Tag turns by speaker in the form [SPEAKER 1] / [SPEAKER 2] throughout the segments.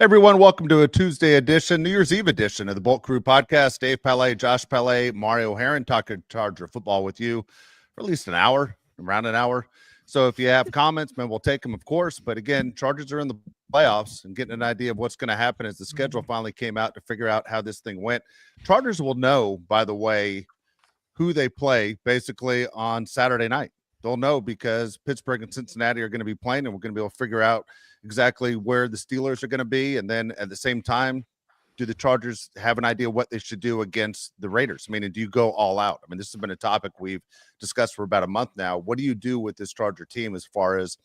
[SPEAKER 1] Everyone, welcome to a Tuesday edition, New Year's Eve edition of the Bolt Crew podcast. Dave Pele, Josh Pele, Mario Heron talking Charger football with you for at least an hour, around an hour. So if you have comments, man, we'll take them, of course. But again, Chargers are in the playoffs and getting an idea of what's going to happen as the schedule finally came out to figure out how this thing went. Chargers will know, by the way, who they play basically on Saturday night. They'll know because Pittsburgh and Cincinnati are going to be playing, and we're going to be able to figure out exactly where the Steelers are going to be. And then at the same time, do the Chargers have an idea what they should do against the Raiders? I mean, do you go all out? I mean, this has been a topic we've discussed for about a month now. What do you do with this Charger team as far as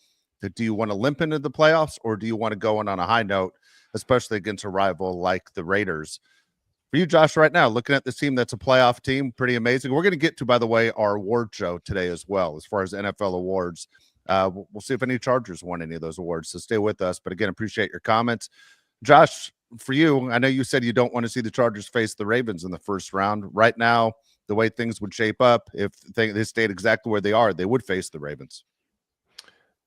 [SPEAKER 1] do you want to limp into the playoffs, or do you want to go in on a high note, especially against a rival like the Raiders? For you, Josh, right now, looking at this team that's a playoff team, pretty amazing. We're going to get to, by the way, our award show today as well, as far as NFL awards. We'll see if any Chargers won any of those awards, so stay with us. But again, appreciate your comments. Josh, for you, I know you said you don't want to see the Chargers face the Ravens in the first round. Right now, the way things would shape up, if they stayed exactly where they are, they would face the Ravens.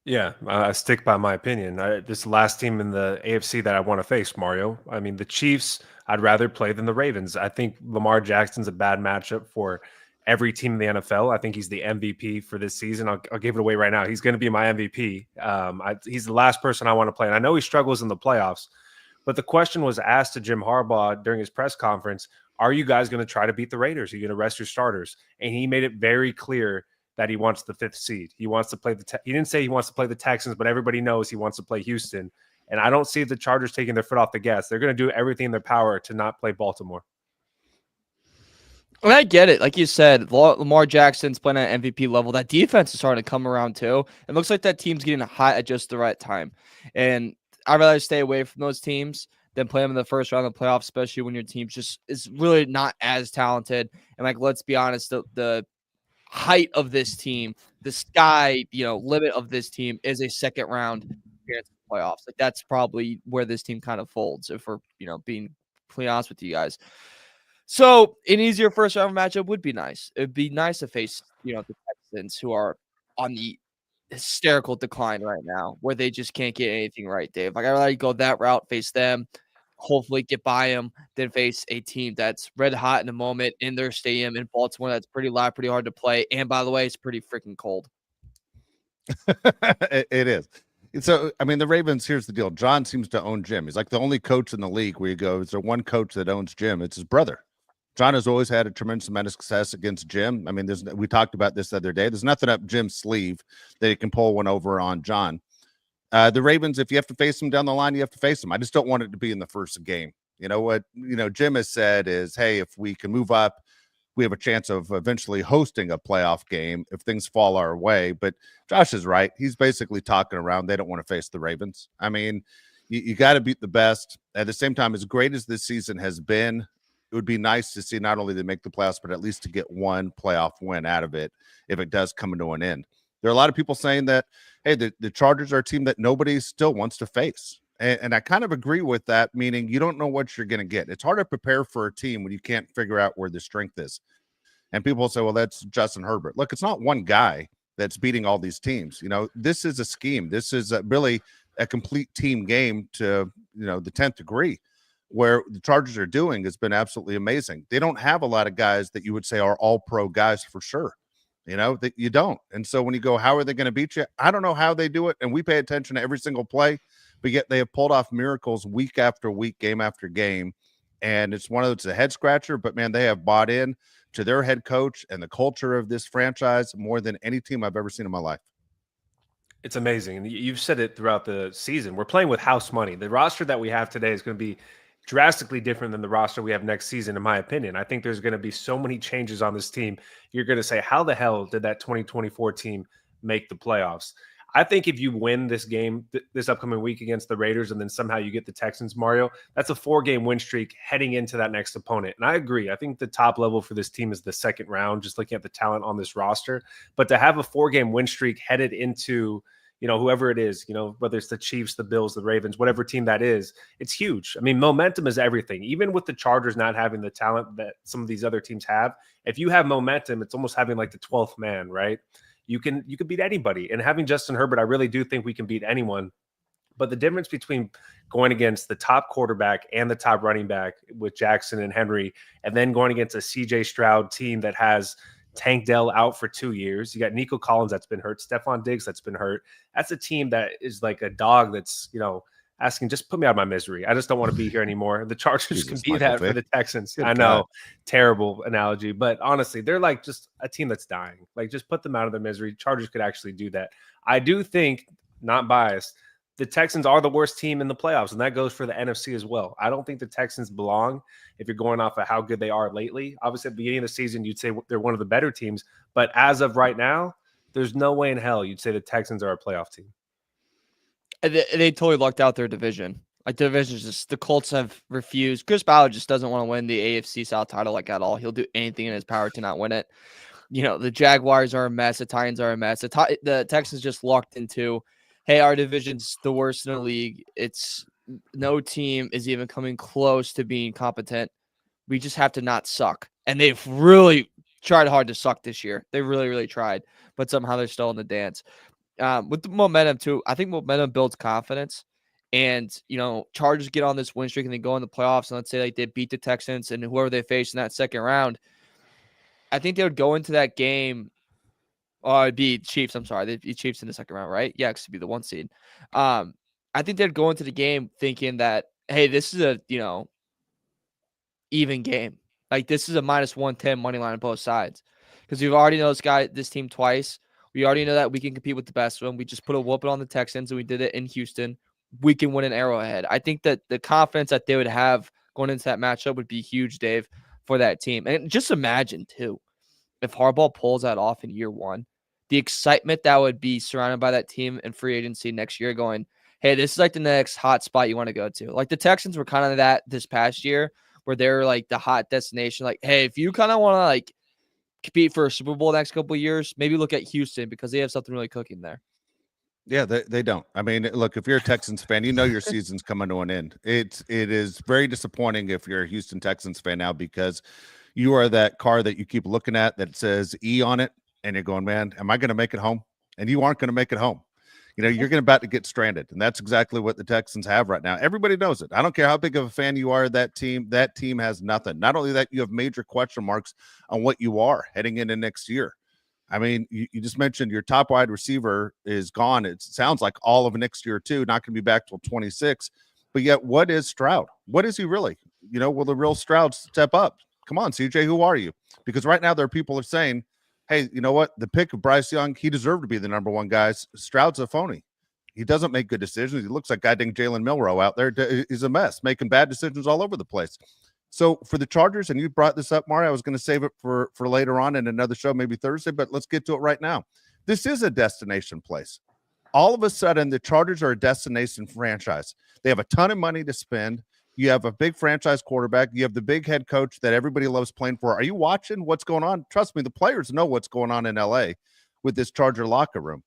[SPEAKER 2] Yeah, I stick by my opinion. This is the last team in the AFC that I want to face, Mario. I mean, the Chiefs, I'd rather play than the Ravens. I think Lamar Jackson's a bad matchup for every team in the NFL. I think he's the MVP for this season. I'll give it away right now. He's going to be my MVP. He's the last person I want to play. And I know he struggles in the playoffs, but the question was asked to Jim Harbaugh during his press conference, are you guys going to try to beat the Raiders? Are you going to rest your starters? And he made it very clear that he wants the 5th seed. He wants to play he didn't say he wants to play the Texans, but everybody knows he wants to play Houston. And I don't see the Chargers taking their foot off the gas. They're going to do everything in their power to not play Baltimore.
[SPEAKER 3] And I get it. Like you said, Lamar Jackson's playing at MVP level. That defense is starting to come around too. It looks like that team's getting hot at just the right time. And I'd rather stay away from those teams than play them in the first round of the playoffs, especially when your team just is really not as talented. And like, let's be honest, the height of this team, the sky, limit of this team is a second round appearance in the playoffs. Like that's probably where this team kind of folds, if we're, being completely honest with you guys. So an easier first round matchup would be nice. It'd be nice to face, the Texans, who are on the hysterical decline right now, where they just can't get anything right, Dave. Like I'd rather go that route, face them, hopefully get by them, then face a team that's red hot in the moment in their stadium in Baltimore that's pretty loud, pretty hard to play. And by the way, it's pretty freaking cold.
[SPEAKER 1] It is. So, I mean, the Ravens, here's the deal. John seems to own Jim. He's like the only coach in the league where you go, is there one coach that owns Jim? It's his brother. John has always had a tremendous amount of success against Jim. I mean, we talked about this the other day. There's nothing up Jim's sleeve that he can pull one over on John. The Ravens, if you have to face them down the line, you have to face them. I just don't want it to be in the first game. You know what, Jim has said is, hey, if we can move up, we have a chance of eventually hosting a playoff game if things fall our way. But Josh is right. He's basically talking around. They don't want to face the Ravens. I mean, you got to beat the best. At the same time, as great as this season has been, it would be nice to see not only to make the playoffs, but at least to get one playoff win out of it if it does come to an end. There are a lot of people saying that, hey, the Chargers are a team that nobody still wants to face. And I kind of agree with that, meaning you don't know what you're going to get. It's hard to prepare for a team when you can't figure out where the strength is. And people say, well, that's Justin Herbert. Look, it's not one guy that's beating all these teams. This is a scheme. This is really a complete team game to, the 10th degree. Where the Chargers are doing has been absolutely amazing. They don't have a lot of guys that you would say are all pro guys for sure. That you don't. And so when you go, how are they going to beat you? I don't know how they do it. And we pay attention to every single play, but yet they have pulled off miracles week after week, game after game. And it's a head scratcher, but man, they have bought in to their head coach and the culture of this franchise more than any team I've ever seen in my life.
[SPEAKER 2] It's amazing. And you've said it throughout the season. We're playing with house money. The roster that we have today is going to be drastically different than the roster we have next season, in my opinion. I think there's going to be so many changes on this team. You're going to say, how the hell did that 2024 team make the playoffs? I think if you win this game this upcoming week against the Raiders and then somehow you get the Texans, Mario, that's a 4-game win streak heading into that next opponent. And I agree. I think the top level for this team is the second round, just looking at the talent on this roster. But to have a 4-game win streak headed into whoever it is, whether it's the Chiefs, the Bills, the Ravens, whatever team that is, it's huge. I mean, momentum is everything. Even with the Chargers not having the talent that some of these other teams have, if you have momentum, it's almost having like the 12th man, right? You can beat anybody. And having Justin Herbert, I really do think we can beat anyone. But the difference between going against the top quarterback and the top running back with Jackson and Henry, and then going against a CJ Stroud team that has Tank Dell out for 2 years. You got Nico Collins that's been hurt, Stephon Diggs that's been hurt. That's a team that is like a dog that's, asking, just put me out of my misery. I just don't want to be here anymore. The Chargers can be
[SPEAKER 1] Michael
[SPEAKER 2] that
[SPEAKER 1] Vick.
[SPEAKER 2] for the Texans.
[SPEAKER 1] Good
[SPEAKER 2] I know,
[SPEAKER 1] God.
[SPEAKER 2] terrible analogy, but honestly, they're like just a team that's dying. Like, just put them out of their misery. Chargers could actually do that. I do think, not biased, the Texans are the worst team in the playoffs, and that goes for the NFC as well. I don't think the Texans belong if you're going off of how good they are lately. Obviously, at the beginning of the season, you'd say they're one of the better teams, but as of right now, there's no way in hell you'd say the Texans are a playoff team.
[SPEAKER 3] They totally lucked out their division. Like, the division's just, the Colts have refused. Chris Ballard just doesn't want to win the AFC South title like at all. He'll do anything in his power to not win it. The Jaguars are a mess. The Titans are a mess. The Texans just lucked into, hey, our division's the worst in the league. It's no team is even coming close to being competent. We just have to not suck. And they've really tried hard to suck this year. They really, really tried, but somehow they're still in the dance. With the momentum too, I think momentum builds confidence. And, Chargers get on this win streak and they go in the playoffs. And let's say like they beat the Texans and whoever they face in that second round. I think they would go into that game. Oh, it'd be Chiefs. I'm sorry. They'd be Chiefs in the second round, right? Yeah, because it'd be the 1 seed. I think they'd go into the game thinking that, hey, this is a, even game. Like, this is a -110 money line on both sides. Because we've already know this team twice. We already know that we can compete with the best of them. We just put a whooping on the Texans, and we did it in Houston. We can win an Arrowhead. I think that the confidence that they would have going into that matchup would be huge, Dave, for that team. And just imagine, too, if Harbaugh pulls that off in year one, the excitement that would be surrounded by that team in free agency next year going, hey, this is like the next hot spot you want to go to. Like, the Texans were kind of that this past year where they're like the hot destination. Like, hey, if you kind of want to like compete for a Super Bowl the next couple of years, maybe look at Houston because they have something really cooking there.
[SPEAKER 1] Yeah, they don't. I mean, look, if you're a Texans fan, your season's coming to an end. It is very disappointing if you're a Houston Texans fan now because you are that car that you keep looking at that says E on it, and you're going, man, am I going to make it home? And you aren't going to make it home. You're about to get stranded, and that's exactly what the Texans have right now. Everybody knows it. I don't care how big of a fan you are of that team. That team has nothing. Not only that, you have major question marks on what you are heading into next year. I mean, you just mentioned your top wide receiver is gone. It sounds like all of next year, too. Not going to be back till 26. But yet, what is Stroud? What is he really? Will the real Stroud step up? Come on, CJ, who are you? Because right now there are people are saying, hey, you know what? The pick of Bryce Young, he deserved to be the number one guy. Stroud's a phony. He doesn't make good decisions. He looks like goddamn Jalen Milroe out there. He's a mess, making bad decisions all over the place. So for the Chargers, and you brought this up, Mario, I was going to save it for later on in another show, maybe Thursday, but let's get to it right now. This is a destination place. All of a sudden, the Chargers are a destination franchise. They have a ton of money to spend. You have a big franchise quarterback. You have the big head coach that everybody loves playing for. Are you watching what's going on? Trust me, the players know what's going on in LA with this Charger locker room.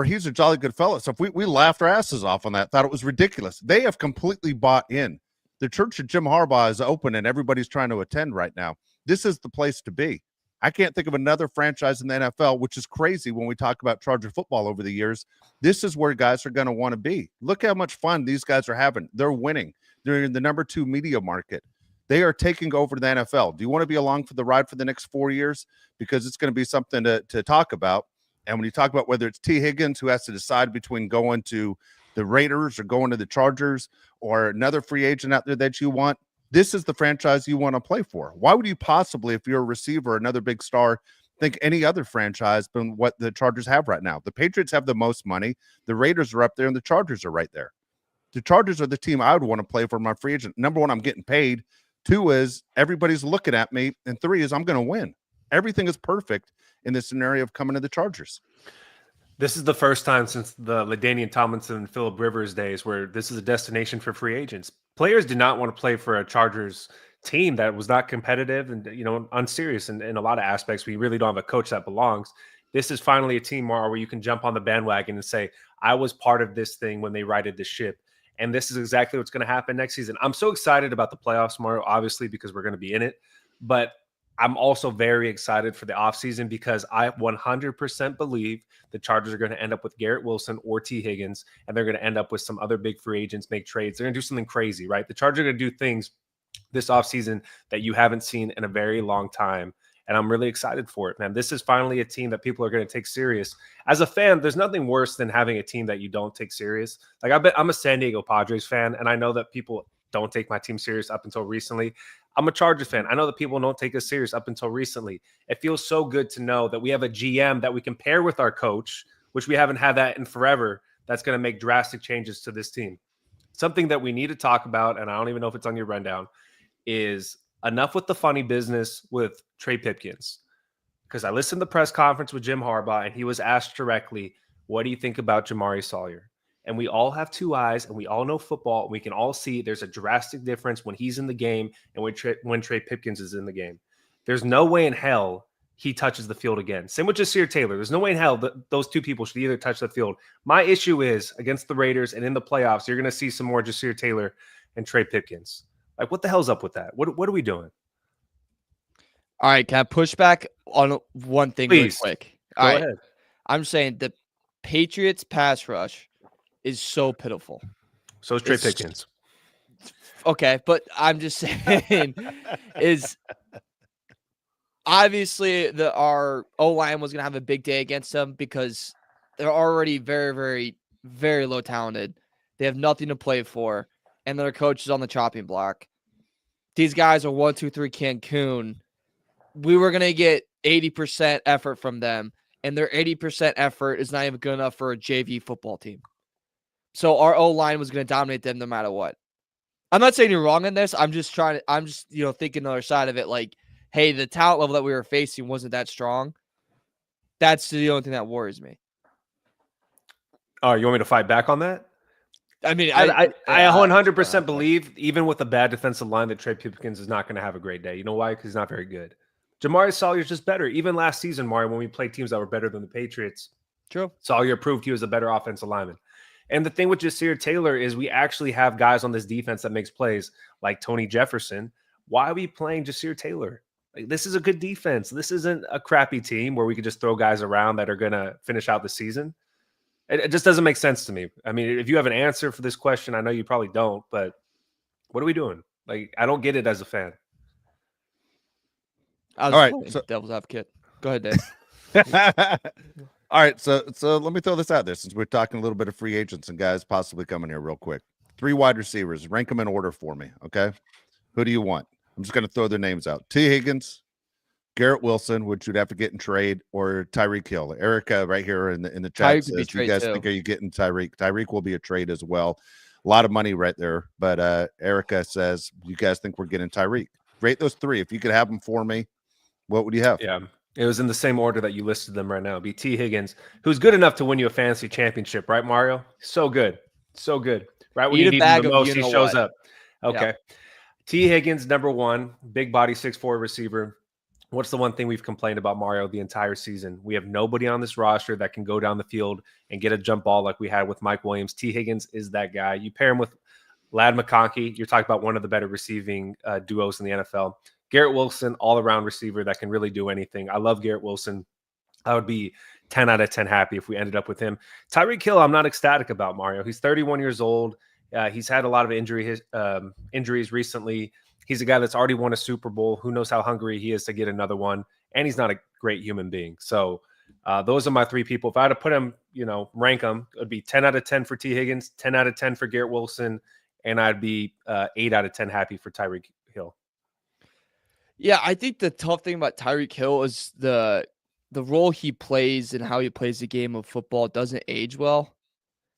[SPEAKER 1] He's a jolly good fellow. So if we laughed our asses off on that, thought it was ridiculous. They have completely bought in. The church of Jim Harbaugh is open, and everybody's trying to attend right now. This is the place to be. I can't think of another franchise in the NFL, which is crazy when we talk about Charger football over the years. This is where guys are going to want to be. Look how much fun these guys are having. They're winning. They're in the number 2 media market. They are taking over the NFL. Do you want to be along for the ride for the next 4 years? Because it's going to be something to talk about. And when you talk about whether it's T. Higgins, who has to decide between going to the Raiders or going to the Chargers or another free agent out there that you want, this is the franchise you want to play for. Why would you possibly, if you're a receiver, another big star, think any other franchise than what the Chargers have right now? The Patriots have the most money. The Raiders are up there, and the Chargers are right there. The Chargers are the team I would want to play for my free agent. Number one, I'm getting paid. 2 is everybody's looking at me. And 3 is I'm going to win. Everything is perfect in this scenario of coming to the Chargers.
[SPEAKER 2] This is the first time since the LaDainian Tomlinson and Phillip Rivers days where this is a destination for free agents. Players did not want to play for a Chargers team that was not competitive and, unserious in a lot of aspects. We really don't have a coach that belongs. This is finally a team where you can jump on the bandwagon and say, I was part of this thing when they righted the ship. And this is exactly what's going to happen next season. I'm so excited about the playoffs, Mario, obviously, because we're going to be in it. But I'm also very excited for the offseason because I 100% believe the Chargers are going to end up with Garrett Wilson or T. Higgins, and they're going to end up with some other big free agents, make trades. They're going to do something crazy, right? The Chargers are going to do things this offseason that you haven't seen in a very long time. And I'm really excited for it, man. This is finally a team that people are going to take serious. As a fan, there's nothing worse than having a team that you don't take serious. Like I'm a San Diego Padres fan, and I know that people don't take my team serious up until recently. I'm a Chargers fan. I know that people don't take us serious up until recently. It feels so good to know that we have a GM that we can pair with our coach, which we haven't had that in forever, that's going to make drastic changes to this team. Something that we need to talk about, and I don't even know if it's on your rundown, is enough with the funny business with Trey Pipkins. Because I listened to the press conference with Jim Harbaugh, and he was asked directly, what do you think about Jamari Sawyer? And we all have two eyes, and we all know football. And we can all see there's a drastic difference when he's in the game and when Trey Pipkins is in the game. There's no way in hell he touches the field again. Same with Jasir Taylor. There's no way in hell that those two people should either touch the field. My issue is against the Raiders and in the playoffs, you're going to see some more Jasir Taylor and Trey Pipkins. Like, what the hell's up with that? What are we doing?
[SPEAKER 3] All right, can I push back on one thing really
[SPEAKER 2] Please.
[SPEAKER 3] quick?
[SPEAKER 2] Go
[SPEAKER 3] All right,
[SPEAKER 2] ahead.
[SPEAKER 3] I'm saying the Patriots pass rush is so pitiful.
[SPEAKER 2] So is Trey Pipkins.
[SPEAKER 3] Okay, but I'm just saying is obviously our O-line was going to have a big day against them because they're already very, very, very low talented. They have nothing to play for, and their coach is on the chopping block. These guys are 1, 2, 3 Cancun. We were going to get 80% effort from them, and their 80% effort is not even good enough for a JV football team. So our O-line was going to dominate them no matter what. I'm not saying you're wrong in this. I'm just thinking the other side of it. Like, hey, the talent level that we were facing wasn't that strong. That's the only thing that worries me.
[SPEAKER 2] Oh, you want me to fight back on that?
[SPEAKER 3] I mean,
[SPEAKER 2] I 100% believe, even with a bad defensive line, that Trey Pipkins is not going to have a great day. You know why? Because he's not very good. Jamari Sawyer's just better. Even last season, Mario, when we played teams that were better than the Patriots,
[SPEAKER 3] true.
[SPEAKER 2] Sawyer proved he was a better offensive lineman. And the thing with Jasir Taylor is we actually have guys on this defense that makes plays like Tony Jefferson. Why are we playing Jasir Taylor? Like, this is a good defense. This isn't a crappy team where we could just throw guys around that are going to finish out the season. It just doesn't make sense to me. I mean, if you have an answer for this question, I know you probably don't, but what are we doing? Like, I don't get it as a fan.
[SPEAKER 3] All
[SPEAKER 1] right,
[SPEAKER 3] so devil's advocate. Go ahead, Dave.
[SPEAKER 1] All right, so let me throw this out there since we're talking a little bit of free agents and guys possibly coming here real quick. 3 wide receivers, rank them in order for me, okay? Who do you want? I'm just going to throw their names out. T. Higgins, Garrett Wilson, which you'd have to get in trade, or Tyreek Hill. Erica right here in the chat says, do you guys think, are you getting Tyreek? Tyreek will be a trade as well. A lot of money right there, but Erica says, you guys think we're getting Tyreek? Rate those 3. If you could have them for me, what would you have?
[SPEAKER 2] Yeah. It was in the same order that you listed them right now. It'd be T. Higgins, who's good enough to win you a fantasy championship, right, Mario? So good. So good. Right when you need him the most, he shows up. Okay. Yeah. T. Higgins, number 1, big body, 6'4" receiver. What's the one thing we've complained about, Mario, the entire season? We have nobody on this roster that can go down the field and get a jump ball like we had with Mike Williams. T. Higgins is that guy. You pair him with Ladd McConkey. You're talking about one of the better receiving duos in the NFL. Garrett Wilson, all-around receiver that can really do anything. I love Garrett Wilson. I would be 10 out of 10 happy if we ended up with him. Tyreek Hill, I'm not ecstatic about, Mario. He's 31 years old. He's had a lot of injuries recently. He's a guy that's already won a Super Bowl. Who knows how hungry he is to get another one. And he's not a great human being. So those are my 3 people. If I had to put them, rank them, it would be 10 out of 10 for T. Higgins, 10 out of 10 for Garrett Wilson, and I'd be 8 out of 10 happy for Tyreek Hill.
[SPEAKER 3] Yeah, I think the tough thing about Tyreek Hill is the role he plays and how he plays the game of football doesn't age well.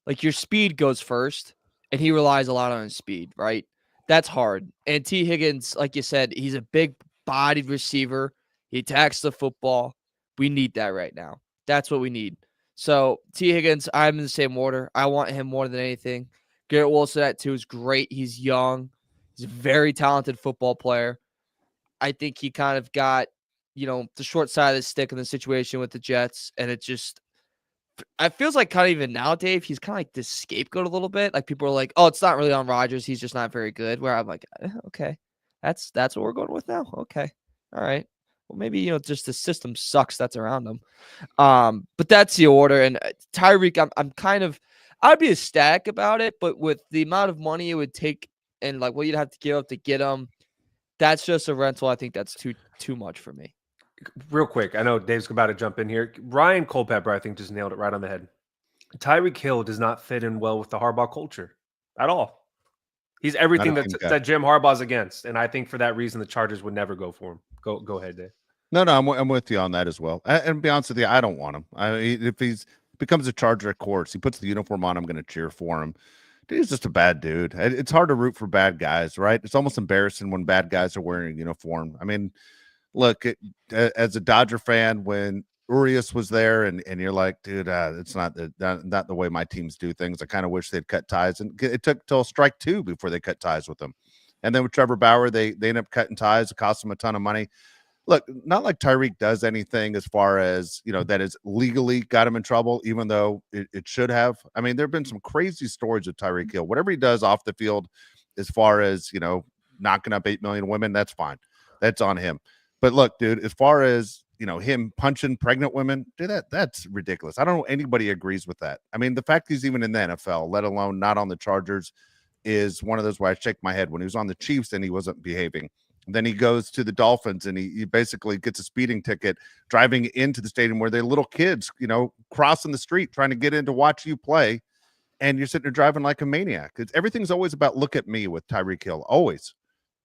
[SPEAKER 3] Like, your speed goes first, and he relies a lot on his speed, right? That's hard. And T. Higgins, like you said, he's a big-bodied receiver. He attacks the football. We need that right now. That's what we need. So, T. Higgins, I'm in the same order. I want him more than anything. Garrett Wilson at 2 is great. He's young. He's a very talented football player. I think he kind of got, the short side of the stick in the situation with the Jets. And it feels like kind of even now, Dave, he's kind of like this scapegoat a little bit. Like, people are like, oh, it's not really on Rodgers. He's just not very good. Where I'm like, okay, that's what we're going with now. Okay. All right. maybe just the system sucks that's around him. But that's the order. And Tyreek, I'm kind of, I'd be ecstatic about it, but with the amount of money it would take and like what you'd have to give up to get him, that's just a rental. I think that's too much for me.
[SPEAKER 2] Real quick, I know Dave's about to jump in here. Ryan Culpepper, I think, just nailed it right on the head. Tyreek Hill does not fit in well with the Harbaugh culture at all. He's everything that Jim Harbaugh's against, and I think for that reason the Chargers would never go for him. Go ahead, Dave.
[SPEAKER 1] No, I'm with you on that as well. And to be honest with you, I don't want him. If he's becomes a Charger, of course, he puts the uniform on, I'm going to cheer for him. Dude, he's just a bad dude. It's hard to root for bad guys, right? It's almost embarrassing when bad guys are wearing a uniform. I mean, look, as a Dodger fan, when Urias was there, and you're like, dude, it's not the way my teams do things. I kind of wish they'd cut ties, and it took till strike 2 before they cut ties with them. And then with Trevor Bauer, they ended up cutting ties. It cost them a ton of money. Look, not like Tyreek does anything as far as, that is legally got him in trouble, even though it should have. I mean, there have been some crazy stories of Tyreek Hill. Whatever he does off the field, as far as, knocking up 8 million women, that's fine. That's on him. But look, dude, as far as, him punching pregnant women, dude, that's ridiculous. I don't know anybody agrees with that. I mean, the fact he's even in the NFL, let alone not on the Chargers, is one of those where I shake my head. When he was on the Chiefs and he wasn't behaving. Then he goes to the Dolphins and he basically gets a speeding ticket driving into the stadium where they're little kids, crossing the street trying to get in to watch you play. And you're sitting there driving like a maniac. Everything's always about look at me with Tyreek Hill, always.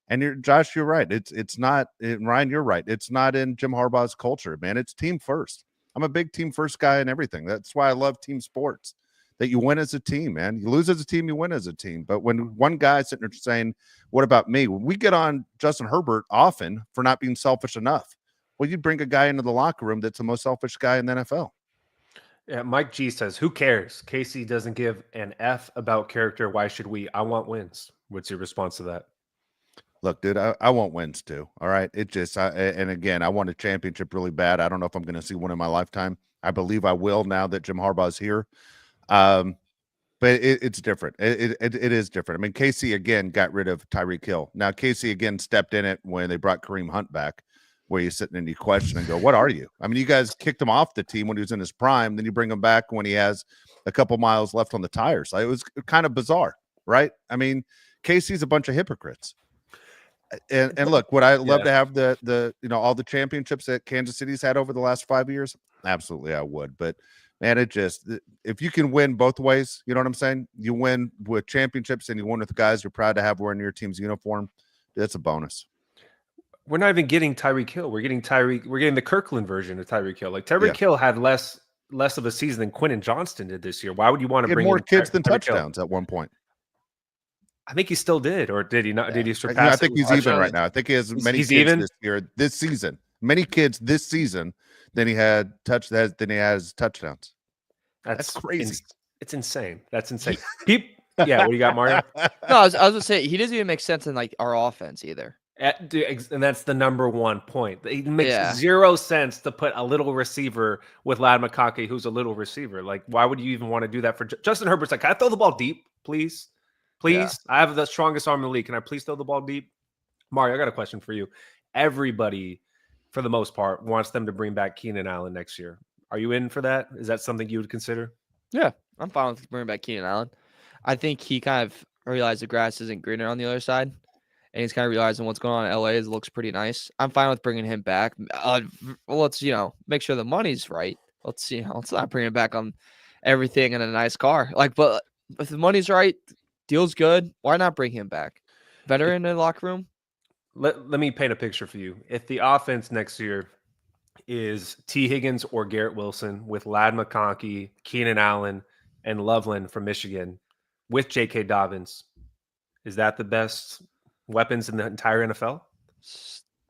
[SPEAKER 1] And Josh, you're right. It's not, Ryan, you're right. It's not in Jim Harbaugh's culture, man. It's team first. I'm a big team first guy and everything. That's why I love team sports. That you win as a team, man. You lose as a team, you win as a team. But when one guy's sitting there saying, what about me? When we get on Justin Herbert often for not being selfish enough, well, you bring a guy into the locker room that's the most selfish guy in the NFL.
[SPEAKER 2] Yeah, Mike G says, who cares? Casey doesn't give an F about character. Why should we? I want wins. What's your response to that?
[SPEAKER 1] Look, dude, I want wins too. All right. It just, and again, I want a championship really bad. I don't know if I'm going to see one in my lifetime. I believe I will now that Jim Harbaugh's here. But it's different. It is different. I mean, Casey again got rid of Tyreek Hill. Now Casey again stepped in it when they brought Kareem Hunt back, where you sit and you question and go, "What are you?" I mean, you guys kicked him off the team when he was in his prime. Then you bring him back when he has a couple miles left on the tires. It was kind of bizarre, right? I mean, Casey's a bunch of hypocrites. And look, would I love to have the all the championships that Kansas City's had over the last 5 years? Absolutely, I would. But man, if you can win both ways, you know what I'm saying? You win with championships and you win with guys you're proud to have wearing your team's uniform. That's a bonus.
[SPEAKER 2] We're not even getting Tyreek Hill. We're getting the Kirkland version of Tyreek Hill. Like Tyreek Hill had less of a season than Quentin Johnston did this year. Why would you want to bring
[SPEAKER 1] more kids than
[SPEAKER 2] Tyreek
[SPEAKER 1] touchdowns
[SPEAKER 2] Hill?
[SPEAKER 1] At one point?
[SPEAKER 2] I think he still did, or did he not? Did he
[SPEAKER 1] I
[SPEAKER 2] surpass?
[SPEAKER 1] think he's even right now. I think he has many kids this season. Many kids this season than he has touchdowns.
[SPEAKER 2] That's
[SPEAKER 3] crazy.
[SPEAKER 2] It's insane. That's insane. What do you got, Mario?
[SPEAKER 3] No, I was gonna say he doesn't even make sense in like our offense either.
[SPEAKER 2] And that's the number one point. It makes zero sense to put a little receiver with Ladd McConkey, who's a little receiver. Like, why would you even want to do that for Justin Herbert's like, can I throw the ball deep, please? Please, I have the strongest arm in the league. Can I please throw the ball deep? Mario, I got a question for you. Everybody, for the most part, wants them to bring back Keenan Allen next year. Are you in for that? Is that something you would consider?
[SPEAKER 3] Yeah, I'm fine with bringing back Keenan Allen. I think he kind of realized the grass isn't greener on the other side, and he's kind of realizing what's going on in LA. It looks pretty nice. I'm fine with bringing him back. Let's make sure the money's right. Let's not bring him back on everything in a nice car. But if the money's right, deal's good. Why not bring him back? Veteran in the locker room.
[SPEAKER 2] Let me paint a picture for you. If the offense next year is T. Higgins or Garrett Wilson with Ladd McConkey, Keenan Allen, and Loveland from Michigan with J.K. Dobbins, is that the best weapons in the entire NFL?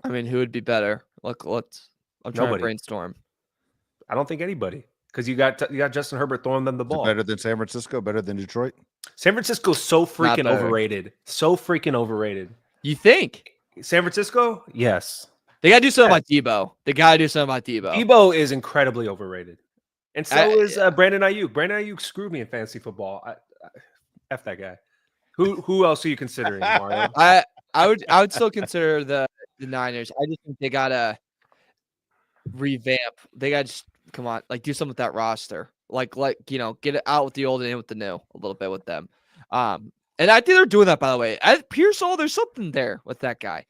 [SPEAKER 3] I mean, who would be better? I'm trying to brainstorm.
[SPEAKER 2] I don't think anybody, because you got Justin Herbert throwing them the ball.
[SPEAKER 1] Better than San Francisco, better than Detroit.
[SPEAKER 2] San Francisco's so freaking overrated. So freaking overrated.
[SPEAKER 3] You think?
[SPEAKER 2] San Francisco? Yes.
[SPEAKER 3] They got to do something about Debo.
[SPEAKER 2] Debo is incredibly overrated. And so is Brandon Ayuk. Brandon Ayuk screwed me in fantasy football. F that guy. Who else are you considering, Mario?
[SPEAKER 3] I would still consider the Niners. I just think they gotta revamp. They got to just come on, like do something with that roster. Like get it out with the old and in with the new a little bit with them. And I think they're doing that, by the way. Pearsall, there's something there with that guy.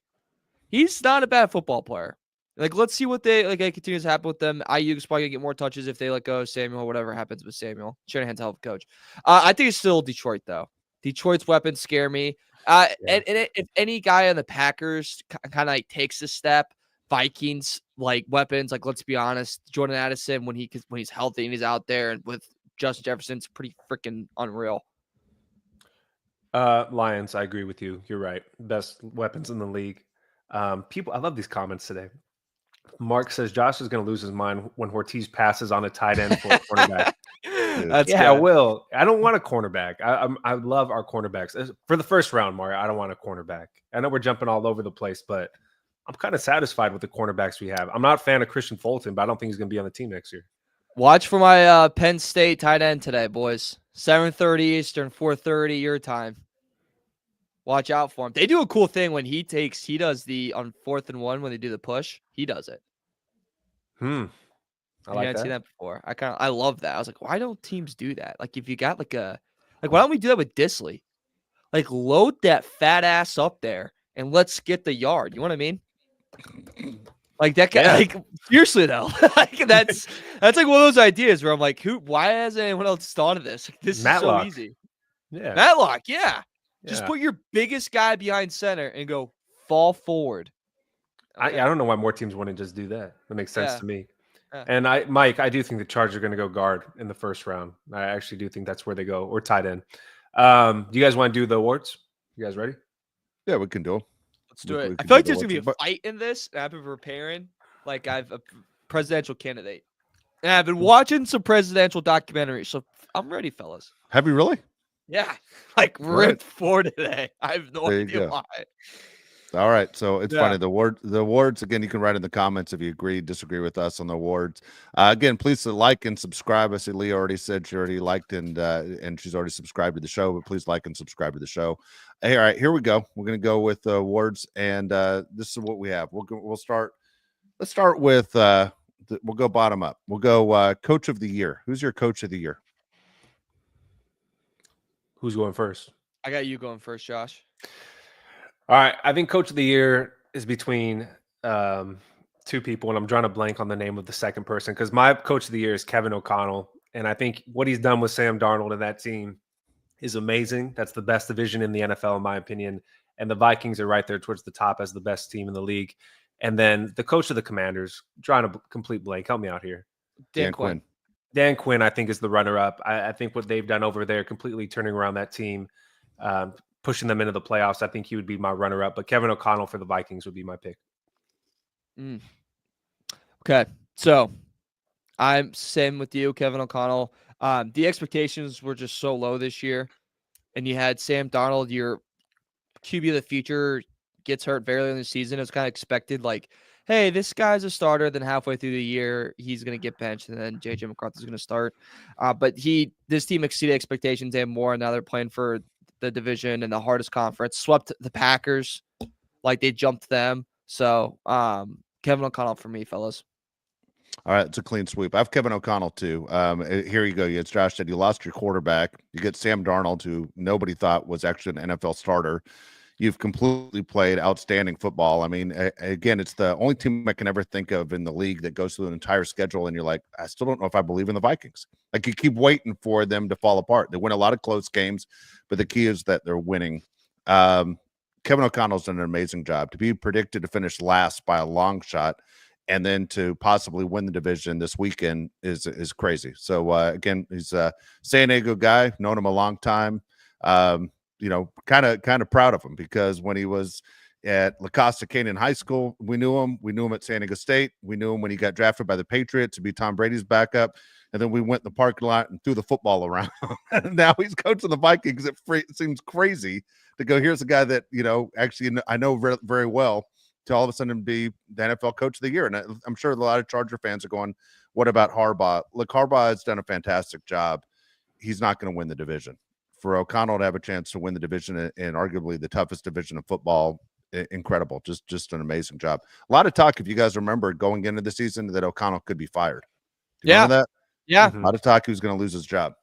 [SPEAKER 3] He's not a bad football player. Like, let's see what they continues to happen with them. IU's probably gonna get more touches if they let go of Samuel, whatever happens with Samuel. Shanahan's a hell of a coach. I think it's still Detroit though. Detroit's weapons scare me. If any guy on the Packers kind of like takes a step, Vikings like weapons, like let's be honest, Jordan Addison when he's healthy and he's out there and with Justin Jefferson's pretty freaking unreal.
[SPEAKER 2] Lions, I agree with you. You're right. Best weapons in the league. People, I love these comments today. Mark says Josh is going to lose his mind when Ortiz passes on a tight end for a cornerback.
[SPEAKER 3] That's
[SPEAKER 2] I
[SPEAKER 3] good.
[SPEAKER 2] will. I don't want a cornerback. I love our cornerbacks for the first round, Mario. I don't want a cornerback. I know we're jumping all over the place, but I'm kind of satisfied with the cornerbacks we have. I'm not a fan of Christian Fulton, but I don't think he's going to be on the team next year.
[SPEAKER 3] Watch for my Penn State tight end today, boys. 7:30 Eastern, 4:30 your time. Watch out for him. They do a cool thing when he does the on 4th and 1 when they do the push. He does it.
[SPEAKER 2] I like
[SPEAKER 3] hadn't
[SPEAKER 2] that.
[SPEAKER 3] seen that before. I love that. I was like, why don't teams do that? Like, if you got why don't we do that with Disley? Like, load that fat ass up there and let's get the yard. You know what I mean? Like that guy.
[SPEAKER 2] Yeah.
[SPEAKER 3] Like, seriously though, like that's like one of those ideas where I'm like, why hasn't anyone else thought of this? Like, this
[SPEAKER 2] Matlock.
[SPEAKER 3] is so easy.
[SPEAKER 2] Yeah.
[SPEAKER 3] Matlock, yeah. Just put your biggest guy behind center and go fall forward.
[SPEAKER 2] Okay. I don't know why more teams wouldn't just do that. That makes sense to me.
[SPEAKER 3] Yeah.
[SPEAKER 2] And Mike, I do think the Chargers are going to go guard in the first round. I actually do think that's where they go, or tight end. Do you guys want to do the awards? You guys ready?
[SPEAKER 1] Yeah, we can do them.
[SPEAKER 3] Let's do it. I feel like there's going to be a fight in this. And I've been preparing like I've a presidential candidate. And I've been watching some presidential documentaries. So I'm ready, fellas.
[SPEAKER 1] Have you really?
[SPEAKER 3] Yeah. Like ripped for today. I have no idea why.
[SPEAKER 1] All right. So it's funny. The awards, again, you can write in the comments if you agree, disagree with us on the awards. Again, please like and subscribe. I see Leah already said she already liked and she's already subscribed to the show, but please like and subscribe to the show. Hey, all right, here we go. We're going to go with the awards, and this is what we have. We'll start. Let's start with we'll go bottom up. We'll go coach of the year. Who's your coach of the year?
[SPEAKER 2] Who's going first?
[SPEAKER 3] I got you going first, Josh.
[SPEAKER 2] All right. I think coach of the year is between two people, and I'm drawing a blank on the name of the second person because my coach of the year is Kevin O'Connell. And I think what he's done with Sam Darnold and that team is amazing. That's the best division in the NFL, in my opinion. And the Vikings are right there towards the top as the best team in the league. And then the coach of the Commanders, drawing a complete blank. Help me out here.
[SPEAKER 3] Dan Quinn.
[SPEAKER 2] Dan Quinn, I think, is the runner-up. I think what they've done over there, completely turning around that team, pushing them into the playoffs, I think he would be my runner-up. But Kevin O'Connell for the Vikings would be my pick.
[SPEAKER 3] Okay, so I'm same with you, Kevin O'Connell. The expectations were just so low this year, and you had Sam Darnold, your QB of the future, gets hurt very early in the season. It was kind of expected, like, hey, this guy's a starter. Then halfway through the year, he's going to get benched, and then JJ McCarthy's going to start. But this team exceeded expectations and more. And now they're playing for the division and the hardest conference. Swept the Packers, like they jumped them. So Kevin O'Connell for me, fellas.
[SPEAKER 1] All right, it's a clean sweep. I have Kevin O'Connell too. Here you go. As Josh said, you lost your quarterback. You get Sam Darnold, who nobody thought was actually an NFL starter. You've completely played outstanding football. I mean, again, it's the only team I can ever think of in the league that goes through an entire schedule, and you're like, I still don't know if I believe in the Vikings. Like, you keep waiting for them to fall apart. They win a lot of close games, but the key is that they're winning. Kevin O'Connell's done an amazing job. To be predicted to finish last by a long shot and then to possibly win the division this weekend is crazy. So, again, he's a San Diego guy, known him a long time. Kind of proud of him because when he was at La Costa Canyon High School, we knew him. We knew him at San Diego State. We knew him when he got drafted by the Patriots to be Tom Brady's backup. And then we went in the parking lot and threw the football around. And now he's coaching the Vikings. It seems crazy to go, here's a guy that, actually I know very, very well, to all of a sudden be the NFL coach of the year. And I'm sure a lot of Charger fans are going, what about Harbaugh? Look, Harbaugh has done a fantastic job. He's not going to win the division. For O'Connell to have a chance to win the division in arguably the toughest division of football, incredible. Just an amazing job. A lot of talk, if you guys remember, going into the season that O'Connell could be fired. Do you remember that?
[SPEAKER 3] Yeah.
[SPEAKER 1] A lot of talk he was going to lose his job.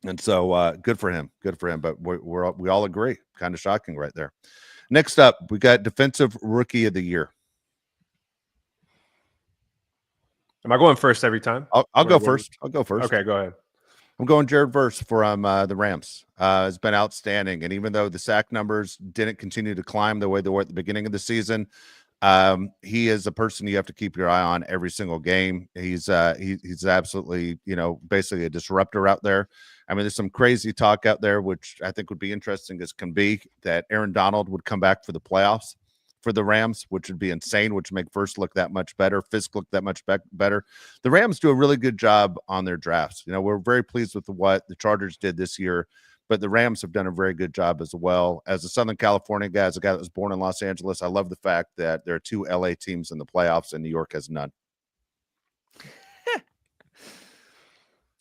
[SPEAKER 1] And so good for him. Good for him. But we all agree. Kind of shocking right there. Next up, we got Defensive Rookie of the Year.
[SPEAKER 2] Am I going first every time?
[SPEAKER 1] I'll go first. I'll go first.
[SPEAKER 2] Okay, go ahead.
[SPEAKER 1] I'm going Jared Verse from the Rams. Has been outstanding. And even though the sack numbers didn't continue to climb the way they were at the beginning of the season, he is a person you have to keep your eye on every single game. He's absolutely, basically a disruptor out there. I mean, there's some crazy talk out there, which I think would be interesting as can be, that Aaron Donald would come back for the playoffs for the Rams, which would be insane, which would make First look that much better, Fisk look that much better. The Rams do a really good job on their drafts. We're very pleased with what the Chargers did this year, but the Rams have done a very good job as well. As a Southern California guy, as a guy that was born in Los Angeles, I love the fact that there are 2 LA teams in the playoffs and New York has none.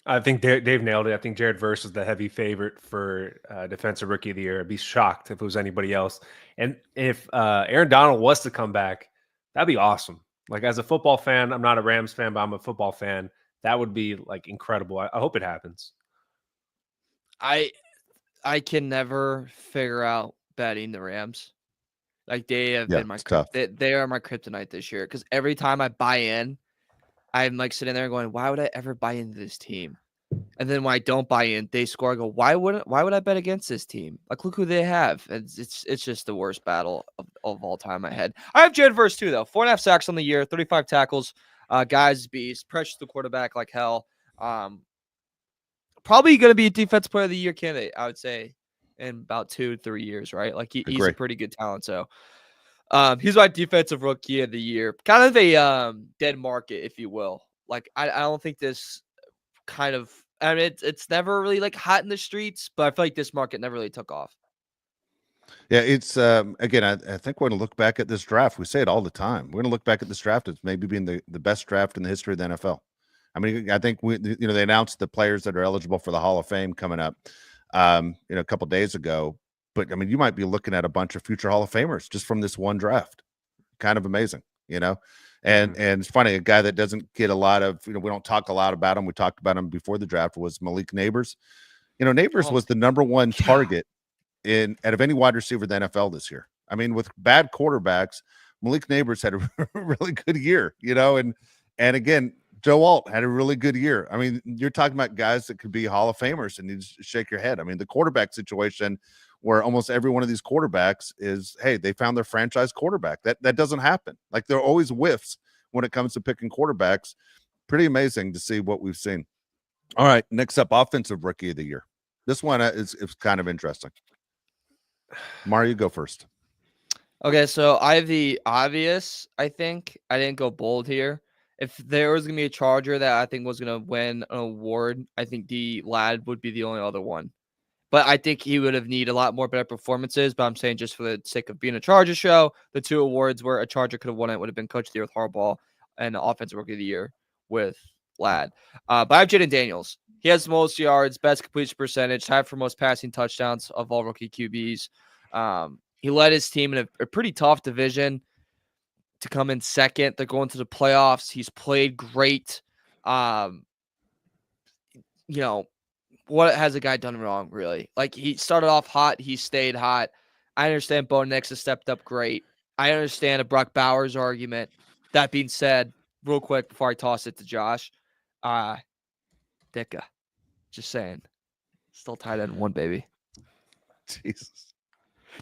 [SPEAKER 2] I think Dave nailed it. I think Jared Verse is the heavy favorite for Defensive Rookie of the Year. I'd be shocked if it was anybody else. And if Aaron Donald was to come back, that'd be awesome. Like, as a football fan, I'm not a Rams fan, but I'm a football fan. That would be like incredible. I hope it happens.
[SPEAKER 3] I can never figure out betting the Rams. Like, they have been my they are my kryptonite this year, because every time I buy in, I'm like sitting there going, why would I ever buy into this team? And then when I don't buy in, they score. I go, why would I bet against this team? Like, look who they have. It's just the worst battle of all time I had. I have Jared Verse too, though. 4.5 sacks on the year, 35 tackles. Guy's beast. Pressures the quarterback like hell. Probably going to be a Defensive Player of the Year candidate, I would say, in about 2-3 years, right? Like, he's a pretty good talent. So he's my Defensive Rookie of the Year. Kind of a dead market, if you will. Like, I don't think this kind of, I mean, it's never really like hot in the streets, but I feel like this market never really took off.
[SPEAKER 1] Yeah, it's again, I think we're going to look back at this draft. We say it all the time. We're going to look back at this draft as maybe being the best draft in the history of the NFL. I mean, I think they announced the players that are eligible for the Hall of Fame coming up, a couple days ago. But I mean, you might be looking at a bunch of future Hall of Famers just from this one draft. Kind of amazing, And it's funny, a guy that doesn't get a lot of, we don't talk a lot about him. We talked about him before the draft, was Malik Neighbors. Neighbors was the number one target out of any wide receiver in the NFL this year. I mean, with bad quarterbacks, Malik Neighbors had a really good year, and again, Joe Alt had a really good year. I mean, you're talking about guys that could be Hall of Famers, and you just shake your head. I mean, the quarterback situation, where almost every one of these quarterbacks is, hey, they found their franchise quarterback. That doesn't happen. Like, there are always whiffs when it comes to picking quarterbacks. Pretty amazing to see what we've seen. All right, next up, Offensive Rookie of the Year. This one is kind of interesting. Mario, go first.
[SPEAKER 3] Okay, so I have the obvious, I think. I didn't go bold here. If there was going to be a Charger that I think was going to win an award, I think the Lad would be the only other one. But I think he would have needed a lot more better performances. But I'm saying, just for the sake of being a Charger show, the 2 awards where a Charger could have won it would have been Coach of the Year with Harbaugh and Offensive Rookie of the Year with Lad. But I have Jaden Daniels. He has the most yards, best completion percentage, tied for most passing touchdowns of all rookie QBs. He led his team in a pretty tough division to come in second. They're going to the playoffs. He's played great. What has a guy done wrong, really? Like, he started off hot. He stayed hot. I understand Bo Nix has stepped up great. I understand a Brock Bowers argument. That being said, real quick before I toss it to Josh, Dicka, just saying, still tied at 1, baby.
[SPEAKER 1] Jesus.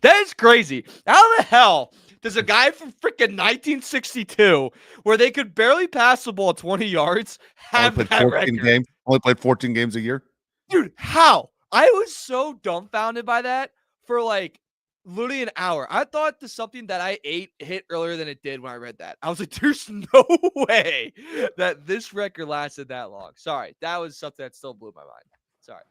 [SPEAKER 3] That is crazy. How the hell does a guy from freaking 1962, where they could barely pass the ball 20 yards, have that record?
[SPEAKER 1] Only played 14 games a year?
[SPEAKER 3] Dude, how? I was so dumbfounded by that for like literally an hour. I thought something that I ate hit earlier than it did when I read that. I was like, there's no way that this record lasted that long. Sorry. That was something that still blew my mind. Sorry.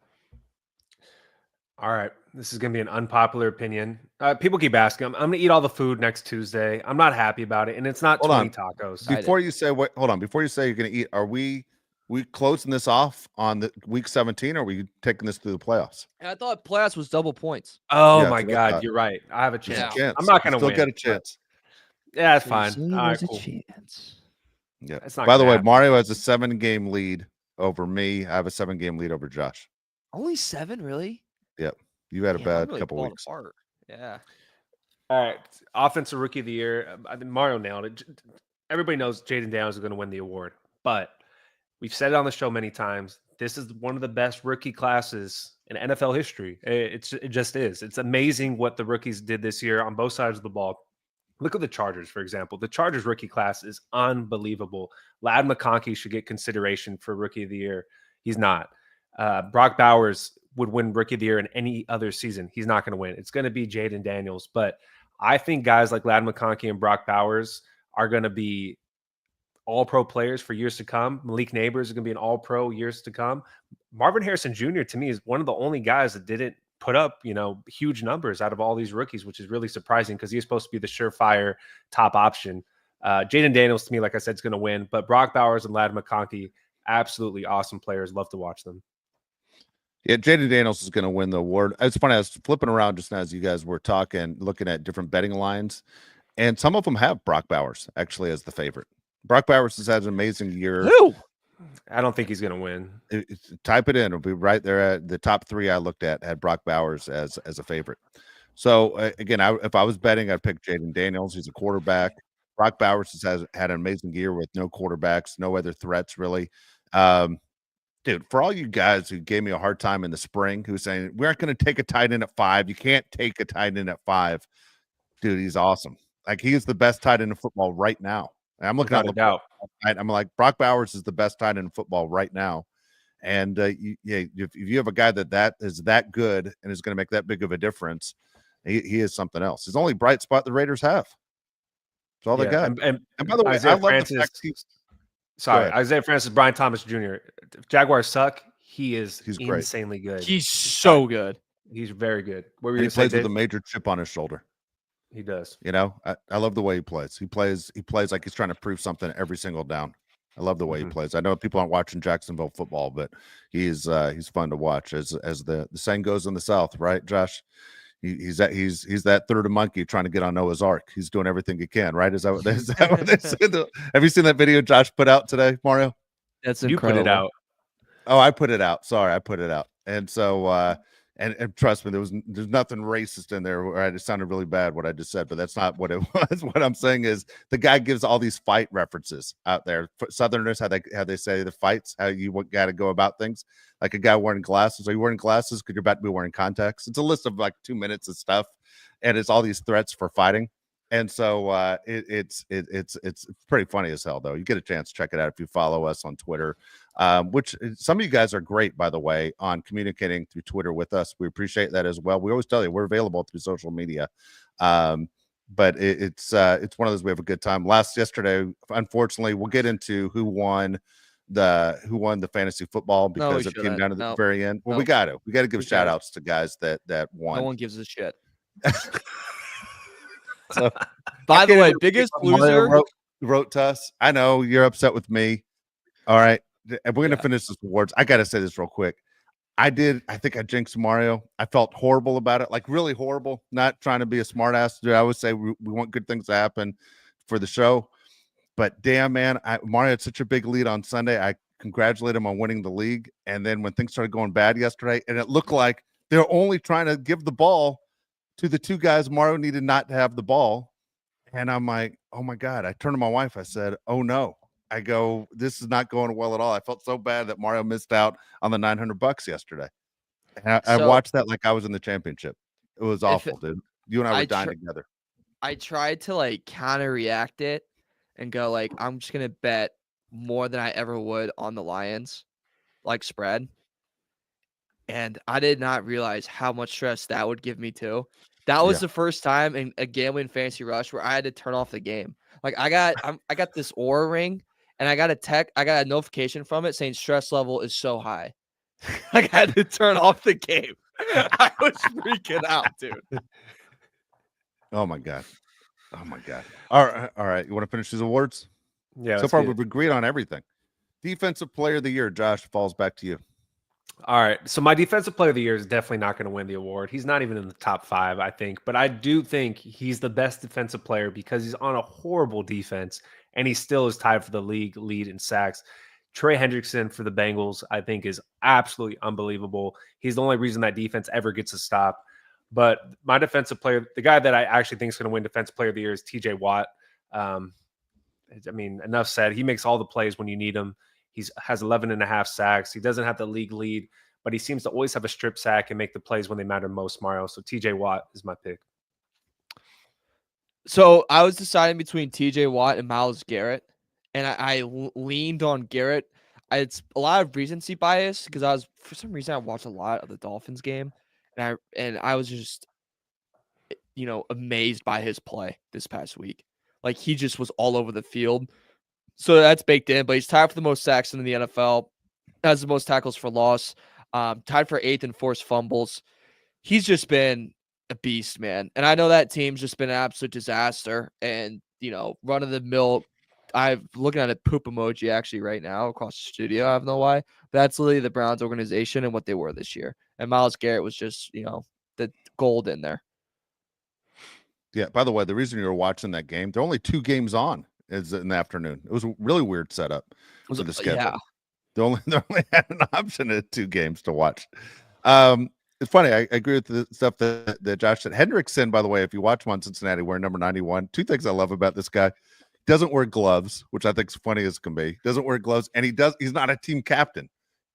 [SPEAKER 2] All right. This is going to be an unpopular opinion. People keep asking. I'm going to eat all the food next Tuesday. I'm not happy about it. And it's not 20 tacos.
[SPEAKER 1] Before you say you're going to eat, are we we closing this off on the week 17, or are we taking this through the playoffs?
[SPEAKER 3] And I thought playoffs was double points.
[SPEAKER 2] Oh
[SPEAKER 1] Yeah,
[SPEAKER 2] my
[SPEAKER 1] that's what I
[SPEAKER 2] God,
[SPEAKER 1] thought.
[SPEAKER 2] you're right. I have a
[SPEAKER 1] There's a
[SPEAKER 2] chance.
[SPEAKER 1] chance.
[SPEAKER 2] I'm not
[SPEAKER 1] You
[SPEAKER 2] going to
[SPEAKER 1] still
[SPEAKER 2] win.
[SPEAKER 1] got a
[SPEAKER 2] but-
[SPEAKER 1] chance.
[SPEAKER 2] Yeah, it's
[SPEAKER 3] So you
[SPEAKER 2] fine.
[SPEAKER 3] say
[SPEAKER 2] All right,
[SPEAKER 3] there's
[SPEAKER 2] cool.
[SPEAKER 3] a chance.
[SPEAKER 1] Yeah.
[SPEAKER 2] It's not
[SPEAKER 1] By the
[SPEAKER 2] gonna
[SPEAKER 1] way,
[SPEAKER 2] happen.
[SPEAKER 1] Mario has a 7-game lead over me. I have a 7-game lead over Josh.
[SPEAKER 3] Only 7, really?
[SPEAKER 1] Yep. You had a
[SPEAKER 3] Damn, I'm
[SPEAKER 1] bad
[SPEAKER 3] really
[SPEAKER 1] couple
[SPEAKER 3] falling
[SPEAKER 1] weeks.
[SPEAKER 3] apart. Yeah.
[SPEAKER 2] All right, offensive rookie of the year. I think Mario nailed it. Everybody knows Jaden Daniels is going to win the award, but we've said it on the show many times. This is one of the best rookie classes in NFL history. It just is. It's amazing what the rookies did this year on both sides of the ball. Look at the Chargers, for example. The Chargers rookie class is unbelievable. Ladd McConkey should get consideration for rookie of the year. He's not. Brock Bowers would win rookie of the year in any other season. He's not going to win. It's going to be Jaden Daniels. But I think guys like Ladd McConkey and Brock Bowers are going to be all-pro players for years to come. Malik Neighbors is going to be an all-pro years to come. Marvin Harrison Jr. to me is one of the only guys that didn't put up, huge numbers out of all these rookies, which is really surprising because he's supposed to be the surefire top option. Jaden Daniels, to me, like I said, is going to win. But Brock Bowers and Ladd McConkey, absolutely awesome players. Love to watch them.
[SPEAKER 1] Yeah, Jaden Daniels is going to win the award. It's funny. I was flipping around just now as you guys were talking, looking at different betting lines, and some of them have Brock Bowers actually as the favorite. Brock Bowers has had an amazing year.
[SPEAKER 3] Who?
[SPEAKER 2] I don't think he's going to win.
[SPEAKER 1] Type it in; it'll be right there. At the top 3 I looked at had Brock Bowers as a favorite. So again, if I was betting, I'd pick Jaden Daniels. He's a quarterback. Brock Bowers has had an amazing year with no quarterbacks, no other threats really. Dude, for all you guys who gave me a hard time in the spring, who saying we aren't going to take a tight end at 5, you can't take a tight end at 5. Dude, he's awesome. Like he is the best tight end in football right now. And I'm looking at
[SPEAKER 2] Without a doubt.
[SPEAKER 1] I'm like Brock Bowers is the best tight end in football right now. And if you have a guy that is that good and is going to make that big of a difference, he is something else. His only bright spot the Raiders have. That's all they got.
[SPEAKER 2] And
[SPEAKER 1] by the way,
[SPEAKER 2] Isaiah
[SPEAKER 1] I love
[SPEAKER 2] Francis,
[SPEAKER 1] the fact he's
[SPEAKER 2] Isaiah Francis, Brian Thomas Jr. If Jaguars suck, he's
[SPEAKER 1] great.
[SPEAKER 2] insanely good.
[SPEAKER 3] He's so good.
[SPEAKER 2] He's very good. What were
[SPEAKER 1] and
[SPEAKER 2] you
[SPEAKER 1] he
[SPEAKER 2] saying,
[SPEAKER 1] plays with
[SPEAKER 2] Dave?
[SPEAKER 1] a major chip on his shoulder.
[SPEAKER 2] He does.
[SPEAKER 1] I love the way he plays. He plays like he's trying to prove something every single down. I love the way he plays. I know people aren't watching Jacksonville football, but he's fun to watch as the saying goes in the South, right, Josh? He's that third monkey trying to get on Noah's Ark. He's doing everything he can, right? Is that what they said? Have you seen that video Josh put out today, Mario?
[SPEAKER 3] That's
[SPEAKER 2] You
[SPEAKER 3] incredible.
[SPEAKER 2] put it out.
[SPEAKER 1] Oh, I put it out. Sorry, I put it out. And so and trust me, there's nothing racist in there. Right? It sounded really bad what I just said, but that's not what it was. What I'm saying is the guy gives all these fight references out there. For Southerners, how they say the fights, how you got to go about things. Like a guy wearing glasses. Are you wearing glasses? Because you're about to be wearing contacts. It's a list of like 2 minutes of stuff, and it's all these threats for fighting. And so it's pretty funny as hell, though. You get a chance to check it out if you follow us on Twitter, which some of you guys are great, by the way, on communicating through Twitter with us. We appreciate that as well. We always tell you we're available through social media. But it's one of those we have a good time. Yesterday, unfortunately, we'll get into who won the fantasy football because it came down to the very end. Well, we got to give shout outs to guys that won.
[SPEAKER 3] No one gives a shit.
[SPEAKER 1] So,
[SPEAKER 3] by the way, biggest loser
[SPEAKER 1] wrote to us. I know you're upset with me. All right. And we're going to finish this awards. I got to say this real quick. I think I jinxed Mario. I felt horrible about it, like really horrible. Not trying to be a smart ass. I always say we want good things to happen for the show. But damn, man, Mario had such a big lead on Sunday. I congratulate him on winning the league. And then when things started going bad yesterday, and it looked like they're only trying to give the ball to the 2 guys Mario needed not to have the ball. And I'm like, oh my God. I turned to my wife. I said, oh no. I go, this is not going well at all. I felt so bad that Mario missed out on the $900 yesterday. And I watched that like I was in the championship. It was awful, dude. You and I were dying together.
[SPEAKER 3] I tried to like counter react it and go like, I'm just going to bet more than I ever would on the Lions, like spread. And I did not realize how much stress that would give me too. That was the first time in a gambling fantasy rush where I had to turn off the game. Like I got this Aura ring and I got a notification from it saying stress level is so high. Like I had to turn off the game. I was freaking out, dude.
[SPEAKER 1] Oh my God. All right. You want to finish these awards?
[SPEAKER 2] Yeah.
[SPEAKER 1] So far we've agreed on everything. Defensive player of the year, Josh, falls back to you.
[SPEAKER 2] All right. So my defensive player of the year is definitely not going to win the award. He's not even in the top 5, I think. But I do think he's the best defensive player because he's on a horrible defense and he still is tied for the league lead in sacks. Trey Hendrickson for the Bengals, I think, is absolutely unbelievable. He's the only reason that defense ever gets a stop. But my defensive player, the guy that I actually think is going to win defensive player of the year is TJ Watt. I mean, enough said. He makes all the plays when you need him. He has 11.5 sacks. He doesn't have the league lead, but he seems to always have a strip sack and make the plays when they matter most, Mario. So TJ Watt is my pick.
[SPEAKER 3] So I was deciding between TJ Watt and Myles Garrett, and I leaned on Garrett. It's a lot of recency bias because for some reason I watched a lot of the Dolphins game, and I was just amazed by his play this past week. Like he just was all over the field. So that's baked in, but he's tied for the most sacks in the NFL, has the most tackles for loss, tied for 8th in forced fumbles. He's just been a beast, man. And I know that team's just been an absolute disaster. And, run of the mill, I'm looking at a poop emoji actually right now across the studio. I don't know why. That's literally the Browns organization and what they were this year. And Myles Garrett was just, the gold in there.
[SPEAKER 1] Yeah, by the way, the reason you were watching that game, there are only 2 games on is in the afternoon. It was a really weird setup for the schedule.
[SPEAKER 3] Yeah.
[SPEAKER 1] They only had an option of 2 games to watch. It's funny. I agree with the stuff that Josh said. Hendrickson, by the way, if you watch him on Cincinnati, wearing number 91, 2 things I love about this guy. He doesn't wear gloves, which I think is funny as can be. He doesn't wear gloves, and he's not a team captain.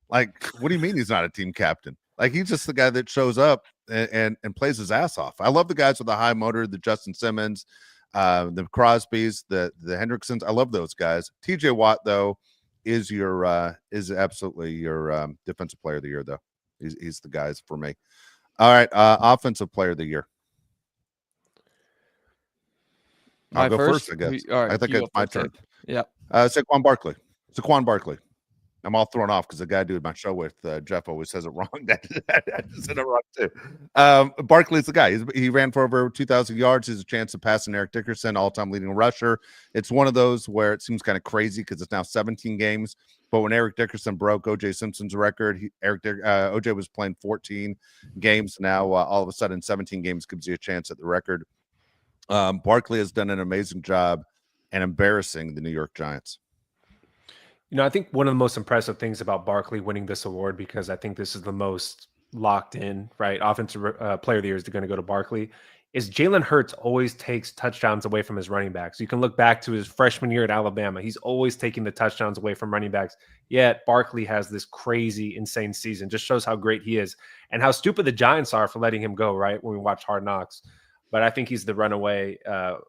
[SPEAKER 1] Like, what do you mean he's not a team captain? Like, he's just the guy that shows up and plays his ass off. I love the guys with the high motor, the Justin Simmons, the Crosbys, the Hendricksons. I love those guys. TJ Watt, though, is absolutely your defensive player of the year, though. He's the guys for me. All right, offensive player of the year. I'll go first, I guess.
[SPEAKER 3] All right,
[SPEAKER 1] I think it's my turn.
[SPEAKER 3] Yeah.
[SPEAKER 1] Saquon Barkley. I'm all thrown off because the guy doing my show with Jeff always says it wrong. That said it wrong too. Barkley's the guy. He ran for over 2,000 yards. He's a chance to pass Eric Dickerson, all-time leading rusher. It's one of those where it seems kind of crazy because it's now 17 games. But when Eric Dickerson broke O.J. Simpson's record, O.J. was playing 14 games. Now all of a sudden 17 games gives you a chance at the record. Barkley has done an amazing job and embarrassing the New York Giants.
[SPEAKER 2] I think one of the most impressive things about Barkley winning this award, because I think this is the most locked in, right? Offensive player of the year is going to go to Barkley, is Jalen Hurts always takes touchdowns away from his running backs. You can look back to his freshman year at Alabama. He's always taking the touchdowns away from running backs. Yet Barkley has this crazy, insane season. Just shows how great he is and how stupid the Giants are for letting him go, right? When we watch Hard Knocks. But I think he's the runaway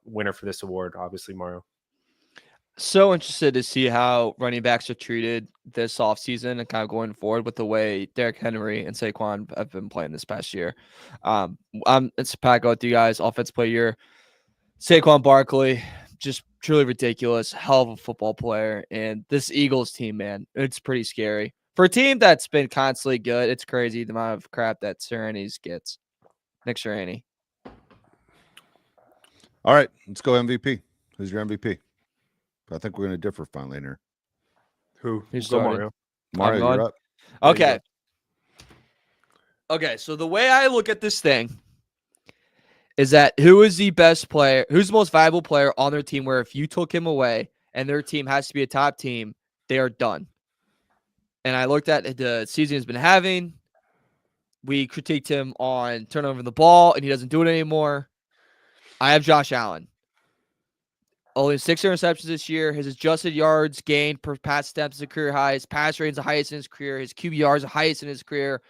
[SPEAKER 2] winner for this award, obviously, Mario.
[SPEAKER 3] So interested to see how running backs are treated this offseason and kind of going forward with the way Derrick Henry and Saquon have been playing this past year. It's Pat, go with you guys. Offensive player year. Saquon Barkley, just truly ridiculous. Hell of a football player. And this Eagles team, man, it's pretty scary. For a team that's been constantly good, it's crazy the amount of crap that Sirianni gets. Nick Sirianni.
[SPEAKER 1] All right, let's go MVP. Who's your MVP? I think we're going to differ finally in here.
[SPEAKER 3] Who's
[SPEAKER 2] go Mario?
[SPEAKER 1] Mario, you're up.
[SPEAKER 3] Okay. Okay, so the way I look at this thing is that who is the best player, who's the most valuable player on their team where if you took him away and their team has to be a top team, they are done. And I looked at the season he's been having. We critiqued him on turnover the ball, and he doesn't do it anymore. I have Josh Allen. Only 6 interceptions this year. His adjusted yards gained per pass attempts is a career high. His pass rating is the highest in his career. His QBR is the highest in his career.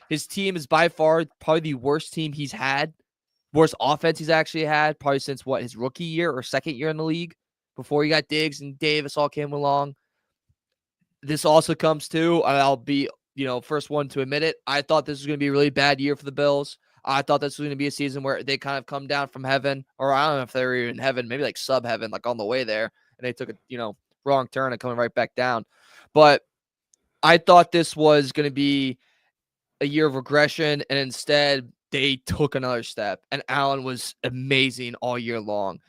[SPEAKER 3] His team is by far probably the worst team he's had. Worst offense he's actually had probably since his rookie year or second year in the league before he got Diggs and Davis all came along. This also comes to, and I'll be, first one to admit it. I thought this was going to be a really bad year for the Bills. I thought this was going to be a season where they kind of come down from heaven, or I don't know if they were in heaven, maybe like sub-heaven, like on the way there, and they took a wrong turn and coming right back down. But I thought this was going to be a year of regression, and instead they took another step, and Allen was amazing all year long.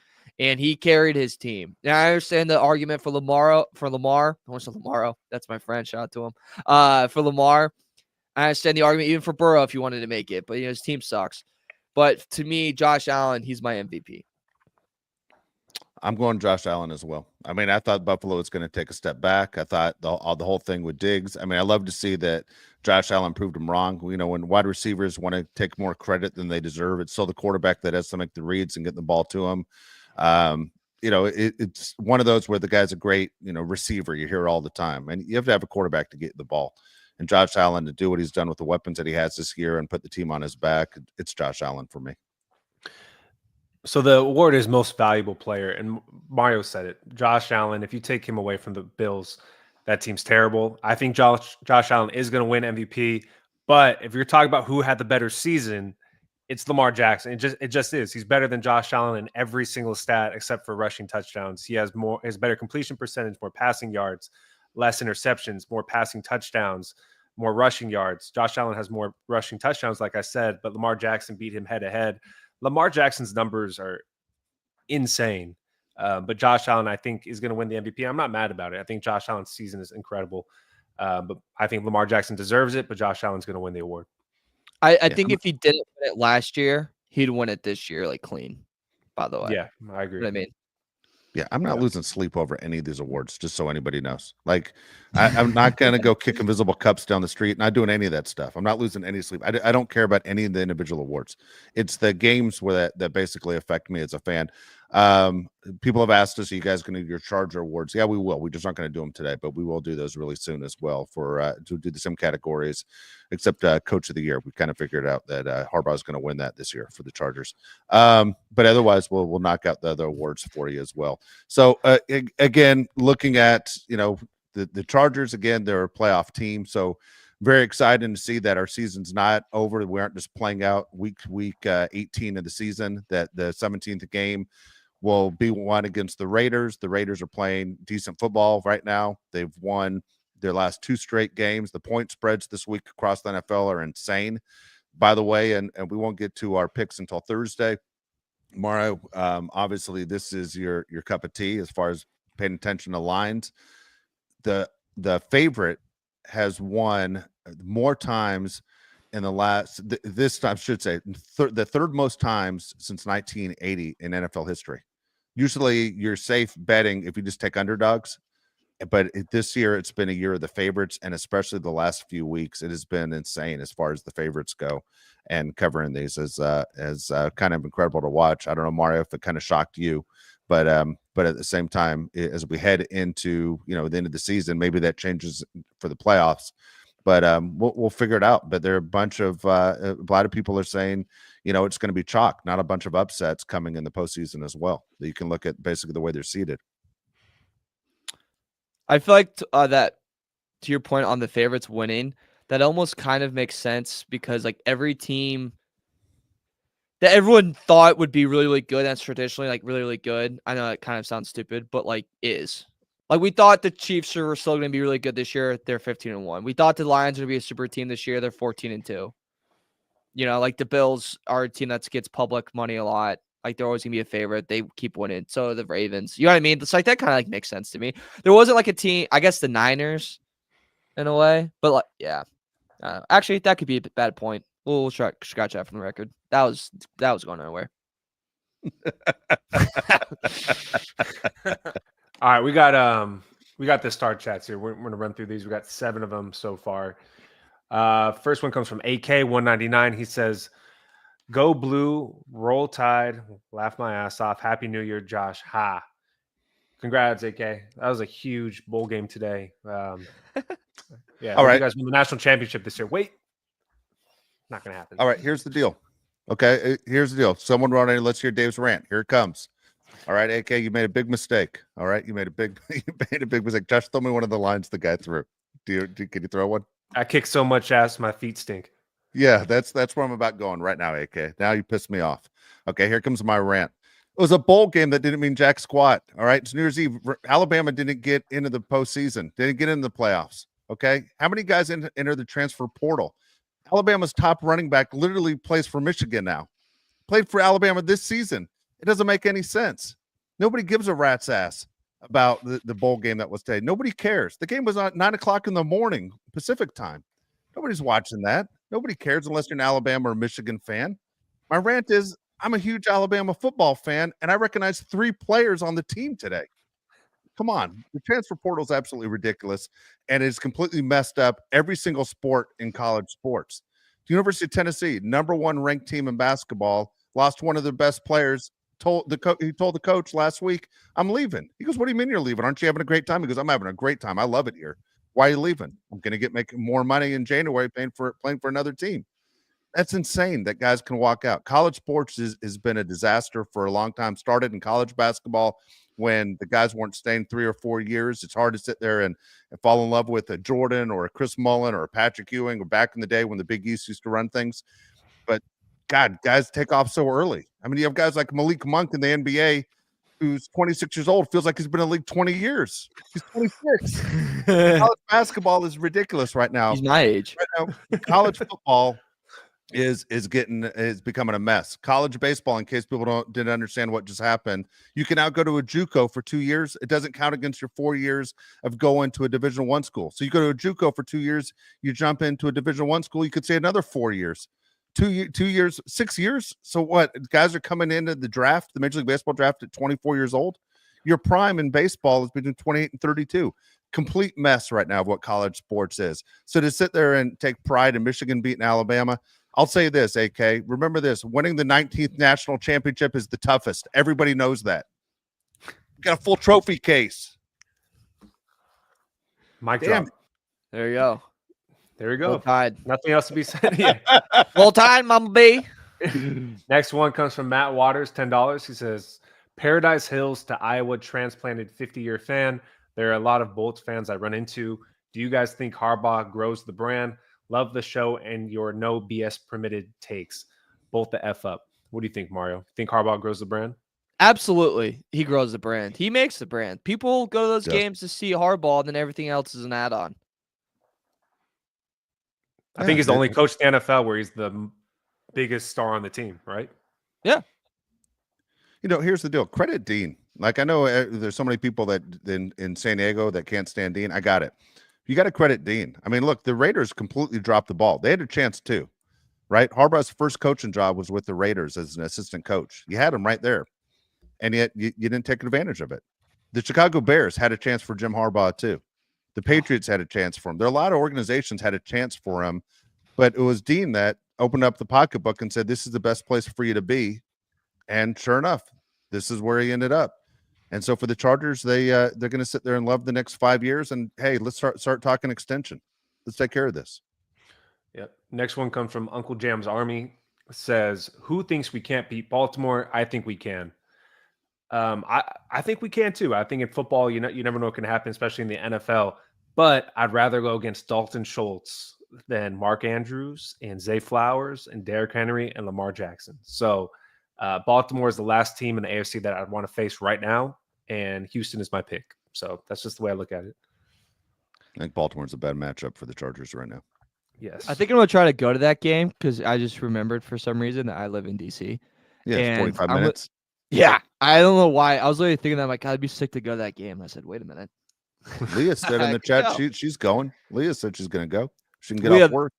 [SPEAKER 3] and he carried his team. Now I understand the argument for Lamar. I want to say Lamar. That's my friend. Shout out to him. For Lamar, I understand the argument even for Burrow if you wanted to make it, but his team sucks. But to me, Josh Allen, he's my MVP.
[SPEAKER 1] I'm going Josh Allen as well. I mean, I thought Buffalo was going to take a step back. I thought the whole thing with Diggs. I mean, I love to see that Josh Allen proved him wrong. When wide receivers want to take more credit than they deserve, it's still the quarterback that has to make the reads and get the ball to him. It's one of those where the guy's a great, receiver. You hear it all the time, and you have to have a quarterback to get the ball. And Josh Allen, to do what he's done with the weapons that he has this year and put the team on his back, it's Josh Allen for me.
[SPEAKER 2] So the award is most valuable player, and Mario said it. Josh Allen, if you take him away from the Bills, that team's terrible. I think Josh Allen is going to win MVP, but if you're talking about who had the better season, it's Lamar Jackson. It just is. He's better than Josh Allen in every single stat except for rushing touchdowns. He has better completion percentage, more passing yards, less interceptions, more passing touchdowns, more rushing yards. Josh Allen has more rushing touchdowns, like I said, but Lamar Jackson beat him head to head. Lamar Jackson's numbers are insane, but Josh Allen, I think, is going to win the MVP. I'm not mad about it. I think Josh Allen's season is incredible, but I think Lamar Jackson deserves it, but Josh Allen's going to win the award.
[SPEAKER 3] I think if he didn't win it last year, he'd win it this year, like clean, by the way.
[SPEAKER 2] Yeah, I agree.
[SPEAKER 3] You know what I mean?
[SPEAKER 1] Yeah, I'm not losing sleep over any of these awards, just so anybody knows. Like, I'm not going to go kick invisible cups down the street, not doing any of that stuff. I'm not losing any sleep. I don't care about any of the individual awards. It's the games where that basically affect me as a fan. People have asked us, are you guys going to do your Charger awards? Yeah, we will. We just aren't going to do them today, but we will do those really soon as well for to do the same categories, except Coach of the Year. We kind of figured out that Harbaugh is going to win that this year for the Chargers. But otherwise, we'll knock out the other awards for you as well. So again, looking at the Chargers, again, they're a playoff team, so very exciting to see that our season's not over. We aren't just playing out week 18 of the season. That the 17th game will be won against the Raiders. The Raiders are playing decent football right now. They've won their last 2 straight games. The point spreads this week across the NFL are insane, by the way, and we won't get to our picks until Thursday. Mario, obviously this is your cup of tea as far as paying attention to lines. The favorite has won more times in the last this time, should say the third most times since 1980 in NFL history. Usually you're safe betting if you just take underdogs, but this year it's been a year of the favorites, and especially the last few weeks it has been insane as far as the favorites go, and covering these is kind of incredible to watch. I don't know, Mario, if it kind of shocked you, but at the same time, as we head into the end of the season, maybe that changes for the playoffs. But we'll figure it out. But there are a lot of people are saying, it's going to be chalk, not a bunch of upsets coming in the postseason as well. You can look at basically the way they're seeded.
[SPEAKER 3] I feel like that, to your point on the favorites winning, that almost kind of makes sense because like every team that everyone thought would be really, really good, that's traditionally like really, really good. I know that kind of sounds stupid, but like is. Like we thought the Chiefs were still going to be really good this year. They're 15-1. We thought the Lions would be a super team this year. They're 14-2. Like the Bills are a team that gets public money a lot. Like they're always going to be a favorite. They keep winning. So the Ravens, you know what I mean? It's like that kind of like makes sense to me. There wasn't like a team, I guess the Niners in a way, but like, yeah. Actually, that could be a bad point. We'll scratch that from the record. That was going nowhere.
[SPEAKER 2] All right, we got the star chats here. We're gonna run through these. We got 7 of them so far. First one comes from AK199. He says, "Go Blue, roll Tide, laugh my ass off. Happy New Year, Josh." Ha! Congrats, AK. That was a huge bowl game today. Yeah.
[SPEAKER 1] All right,
[SPEAKER 2] you guys won the national championship this year. Wait, not gonna happen.
[SPEAKER 1] All right, here's the deal. Okay, here's the deal. Someone wrote in. Let's hear Dave's rant. Here it comes. All right, AK, you made a big mistake. All right, you made a big mistake. Josh, throw me one of the lines the guy threw. Can you throw one?
[SPEAKER 2] I kicked so much ass, my feet stink.
[SPEAKER 1] Yeah, that's where I'm about going right now, AK. Now you pissed me off. Okay, here comes my rant. It was a bowl game that didn't mean jack squat. All right, it's New Year's Eve. Alabama didn't get into the postseason. Didn't get into the playoffs. Okay, how many guys enter the transfer portal? Alabama's top running back literally plays for Michigan now. Played for Alabama this season. It doesn't make any sense. Nobody gives a rat's ass about the bowl game that was today. Nobody cares. The game was at 9:00 in the morning Pacific time. Nobody's watching that. Nobody cares unless you're an Alabama or Michigan fan. My rant is I'm a huge Alabama football fan, and I recognize 3 players on the team today. Come on. The transfer portal is absolutely ridiculous, and it's completely messed up every single sport in college sports. The University of Tennessee, #1 ranked team in basketball, lost one of their best players. He told the coach last week, I'm leaving. He goes, what do you mean you're leaving? Aren't you having a great time? He goes, I'm having a great time. I love it here. Why are you leaving? I'm going to get making more money in January playing for another team. That's insane that guys can walk out. College sports has been a disaster for a long time. Started in college basketball when the guys weren't staying 3 or 4 years. It's hard to sit there and fall in love with a Jordan or a Chris Mullin or a Patrick Ewing or back in the day when the Big East used to run things. But God, guys take off so early. I mean, you have guys like Malik Monk in the NBA who's 26 years old, feels like he's been in the league 20 years. He's 26. College basketball is ridiculous right now.
[SPEAKER 3] He's my age.
[SPEAKER 1] Right now, college football is becoming a mess. College baseball, in case people didn't understand what just happened, you can now go to a JUCO for 2 years. It doesn't count against your 4 years of going to a Division I school. So you go to a JUCO for 2 years, you jump into a Division I school, you could say another 4 years. 2 years, 6 years. So what? Guys are coming into the draft, the Major League Baseball draft at 24 years old. Your prime in baseball is between 28 and 32. Complete mess right now of what college sports is. So to sit there and take pride in Michigan beating Alabama, I'll say this, AK. Remember this: winning the 19th national championship is the toughest. Everybody knows that. Got a full trophy case.
[SPEAKER 2] Mic
[SPEAKER 1] Damn.
[SPEAKER 2] drop.
[SPEAKER 3] There you go.
[SPEAKER 2] There you go.
[SPEAKER 3] Roll Tide.
[SPEAKER 2] Nothing else to be said. Yeah.
[SPEAKER 3] Roll Tide, Mama B.
[SPEAKER 2] Next one comes from Matt Waters, $10. He says, Paradise Hills to Iowa transplanted 50-year fan. There are a lot of Bolts fans I run into. Do you guys think Harbaugh grows the brand? Love the show and your no BS permitted takes. Bolt the F up. What do you think, Mario? Think Harbaugh grows the brand?
[SPEAKER 3] Absolutely. He grows the brand. He makes the brand. People go to those
[SPEAKER 1] Yeah.
[SPEAKER 3] games to see Harbaugh, and then everything else is an add-on.
[SPEAKER 2] I think he's the only coach in the NFL where he's the biggest star on the team, right?
[SPEAKER 3] Yeah.
[SPEAKER 1] You know, here's the deal. Credit Dean. Like, I know there's so many people that in San Diego that can't stand Dean. I got it. You got to credit Dean. I mean, look, the Raiders completely dropped the ball. They had a chance too, right? Harbaugh's first coaching job was with the Raiders as an assistant coach. You had him right there, and yet you didn't take advantage of it. The Chicago Bears had a chance for Jim Harbaugh too. The Patriots had a chance for him. There are a lot of organizations had a chance for him, but it was Dean that opened up the pocketbook and said, this is the best place for you to be. And sure enough, this is where he ended up. And so for the Chargers, they're going to sit there and love the next 5 years. And hey, let's start talking extension. Let's take care of this.
[SPEAKER 2] Yep. Next one comes from Uncle Jam's Army. Says, who thinks we can't beat Baltimore? I think we can. I think we can too. I think in football, you never know what can happen, especially in the NFL. But I'd rather go against Dalton Schultz than Mark Andrews and Zay Flowers and Derrick Henry and Lamar Jackson. So Baltimore is the last team in the AFC that I'd want to face right now, and Houston is my pick. So that's just the way I look at it.
[SPEAKER 1] I think Baltimore's a bad matchup for the Chargers right now.
[SPEAKER 2] Yes.
[SPEAKER 3] I think I'm going to try to go to that game because I just remembered for some reason that I live in D.C.
[SPEAKER 1] Yeah, it's 45 minutes.
[SPEAKER 3] Yeah. I don't know why. I was literally thinking that, like, I'd be sick to go to that game. I said, wait a minute.
[SPEAKER 1] Leah said in
[SPEAKER 3] I
[SPEAKER 1] the
[SPEAKER 3] could
[SPEAKER 1] chat
[SPEAKER 3] go.
[SPEAKER 1] she's going. Leah said she's going to go. She can get
[SPEAKER 3] Leah,
[SPEAKER 1] off work.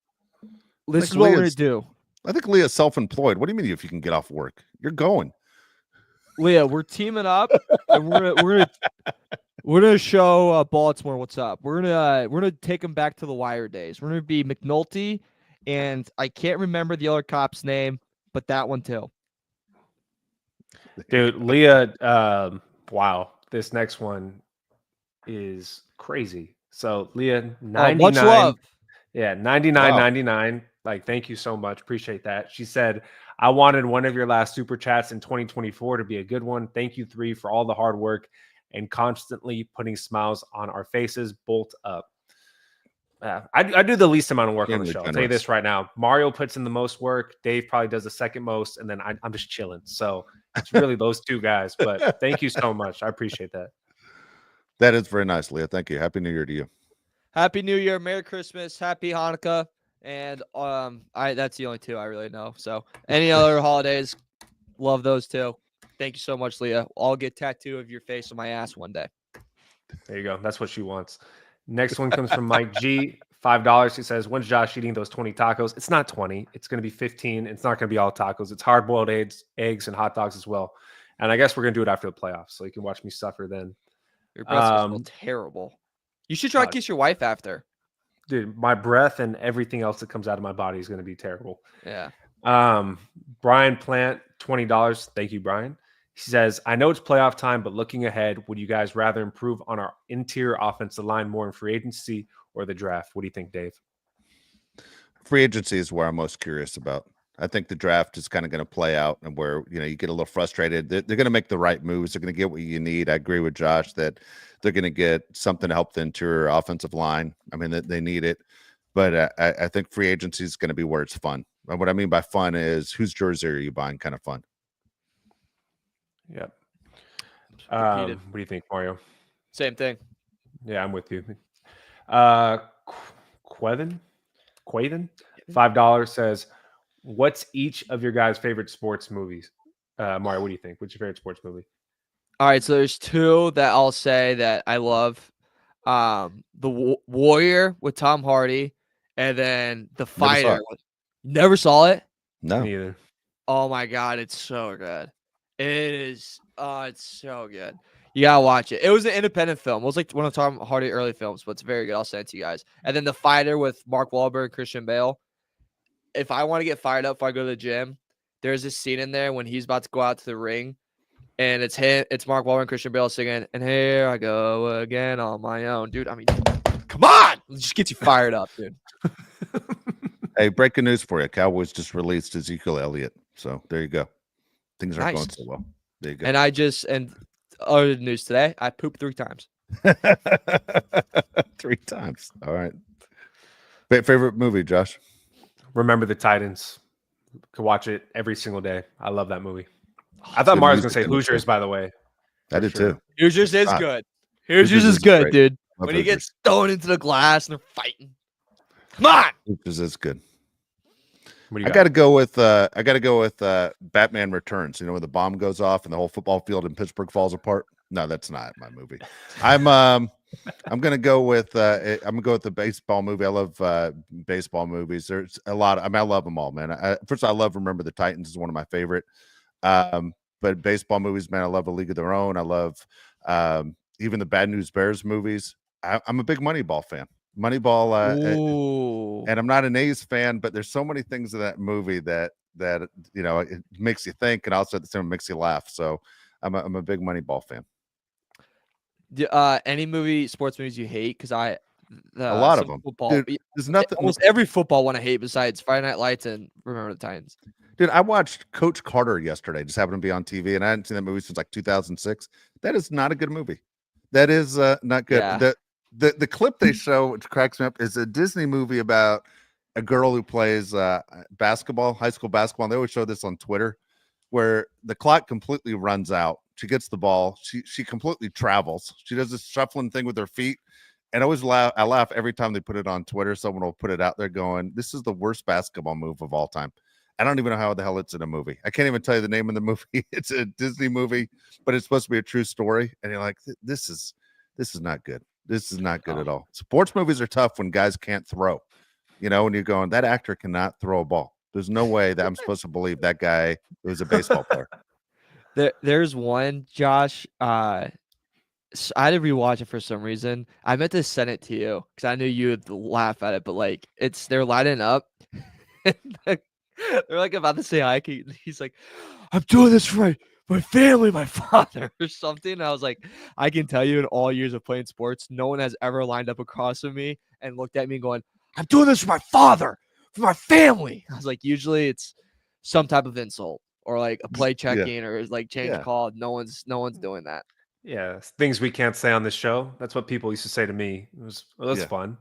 [SPEAKER 3] This
[SPEAKER 1] think
[SPEAKER 3] is what we're going
[SPEAKER 1] Leah's-
[SPEAKER 3] to do.
[SPEAKER 1] I think Leah's self-employed. What do you mean if you can get off work? You're going.
[SPEAKER 3] Leah, we're teaming up, and we're gonna show Baltimore what's up. We're gonna take them back to the Wire days. We're gonna be McNulty, and I can't remember the other cop's name, but that one too.
[SPEAKER 2] Dude, Leah, wow. This next one is crazy. So Leah, 99.
[SPEAKER 3] Much love.
[SPEAKER 2] Yeah, 99,
[SPEAKER 1] Wow.
[SPEAKER 2] 99. Like, thank you so much. Appreciate that. She said, I wanted one of your last super chats in 2024 to be a good one. Thank you, 3, for all the hard work and constantly putting smiles on our faces. Bolt up. I do the least amount of work on the
[SPEAKER 1] Extremely
[SPEAKER 2] show. I'll tell you
[SPEAKER 1] generous.
[SPEAKER 2] this right now. Mario puts in the most work. Dave probably does the second most. And then I'm just chilling. So it's really those two guys. But thank you so much. I appreciate that.
[SPEAKER 1] That is very nice, Leah. Thank you. Happy New Year to you.
[SPEAKER 3] Happy New Year, Merry Christmas, Happy Hanukkah, and that's the only two I really know. So any other holidays, love those two. Thank you so much, Leah. I'll get tattoo of your face on my ass one day.
[SPEAKER 2] There you go. That's what she wants. Next one comes from Mike G. $5. He says, when's Josh eating those 20 tacos? It's not 20. It's going to be 15. It's not going to be all tacos. It's hard-boiled eggs, and hot dogs as well. And I guess we're going to do it after the playoffs, so you can watch me suffer then.
[SPEAKER 3] Your breath smells terrible. You should try to kiss your wife after.
[SPEAKER 2] Dude, my breath and everything else that comes out of my body is going to be terrible.
[SPEAKER 3] Yeah.
[SPEAKER 2] Brian Plant, $20. Thank you, Brian. He says, I know it's playoff time, but looking ahead, would you guys rather improve on our interior offensive line more in free agency or the draft? What do you think, Dave?
[SPEAKER 1] Free agency is where I'm most curious about. I think the draft is kind of going to play out and where, you get a little frustrated. They're going to make the right moves. They're going to get what you need. I agree with Josh that they're going to get something to help the interior offensive line. I mean, they need it. But I think free agency is going to be where it's fun. And what I mean by fun is whose jersey are you buying kind of fun.
[SPEAKER 2] Yep. What do you think, Mario?
[SPEAKER 3] Same thing.
[SPEAKER 2] Yeah, I'm with you. Quaven, $5 says, what's each of your guys' favorite sports movies? Mario, what do you think? What's your favorite sports movie?
[SPEAKER 3] All right, so there's two that I'll say that I love. The Warrior with Tom Hardy, and then The Fighter. Never saw it?
[SPEAKER 1] No.
[SPEAKER 2] Neither.
[SPEAKER 3] Oh my god, it's so good. It is. Oh, it's so good. You gotta watch it. It was an independent film. It was like one of Tom Hardy early films, but it's very good. I'll send it to you guys. And then The Fighter with Mark Wahlberg, Christian Bale. If I want to get fired up before I go to the gym, there's this scene in there when he's about to go out to the ring, and it's Mark Wahlberg and Christian Bale singing, and here I go again on my own. Dude, I mean, come on! It just gets you fired up, dude.
[SPEAKER 1] Hey, breaking news for you. Cowboys just released Ezekiel Elliott. So there you go. Things aren't going so well. There you go.
[SPEAKER 3] And and other news today, I pooped 3 times.
[SPEAKER 1] 3 times. All right. Favorite movie, Josh?
[SPEAKER 2] Remember the Titans. Could watch it every single day. I love that movie. I thought Mario was going to say Hoosiers, by the way.
[SPEAKER 1] I did too.
[SPEAKER 3] Hoosiers is good. Hoosiers is good, dude. When he gets thrown into the glass and they're fighting. Come on.
[SPEAKER 1] Hoosiers is good.
[SPEAKER 2] I
[SPEAKER 1] got to go with Batman Returns. When the bomb goes off and the whole football field in Pittsburgh falls apart. No, that's not my movie. I'm gonna go with the baseball movie. I love baseball movies. There's a lot. I love them all, man. First, I love Remember the Titans is one of my favorite. But baseball movies, man, I love A League of Their Own. I love even the Bad News Bears movies. I'm a big Moneyball fan. Moneyball, and I'm not an A's fan, but there's so many things in that movie that it makes you think, and also at the same time makes you laugh. So I'm a big Moneyball fan.
[SPEAKER 3] Any sports movies you hate? Because a
[SPEAKER 1] lot of them.
[SPEAKER 3] Football,
[SPEAKER 1] dude, there's nothing.
[SPEAKER 3] Almost every football one I hate besides Friday Night Lights and Remember the Titans.
[SPEAKER 1] Dude, I watched Coach Carter yesterday. Just happened to be on TV, and I hadn't seen that movie since like 2006. That is not a good movie. That is not good.
[SPEAKER 3] Yeah.
[SPEAKER 1] The clip they show, which cracks me up, is a Disney movie about a girl who plays basketball, high school basketball. And they always show this on Twitter, where the clock completely runs out. She gets the ball. She completely travels. She does this shuffling thing with her feet. And I always laugh every time they put it on Twitter. Someone will put it out there going, this is the worst basketball move of all time. I don't even know how the hell it's in a movie. I can't even tell you the name of the movie. It's a Disney movie, but it's supposed to be a true story. And you're like, this is not good. This is not good at all. Sports movies are tough when guys can't throw, when you're going, that actor cannot throw a ball. There's no way that I'm supposed to believe that guy was a baseball player.
[SPEAKER 3] There's one, Josh. I had to rewatch it for some reason. I meant to send it to you because I knew you would laugh at it, but they're lining up. They're like about to say hi. He's like, I'm doing this for my family, my father, or something. And I was like, I can tell you in all years of playing sports, no one has ever lined up across from me and looked at me going, I'm doing this for my father, for my family. I was like, usually it's some type of insult or like a play checking or like change call. No one's doing that.
[SPEAKER 2] Yeah, things we can't say on this show. That's what people used to say to me. It was fun.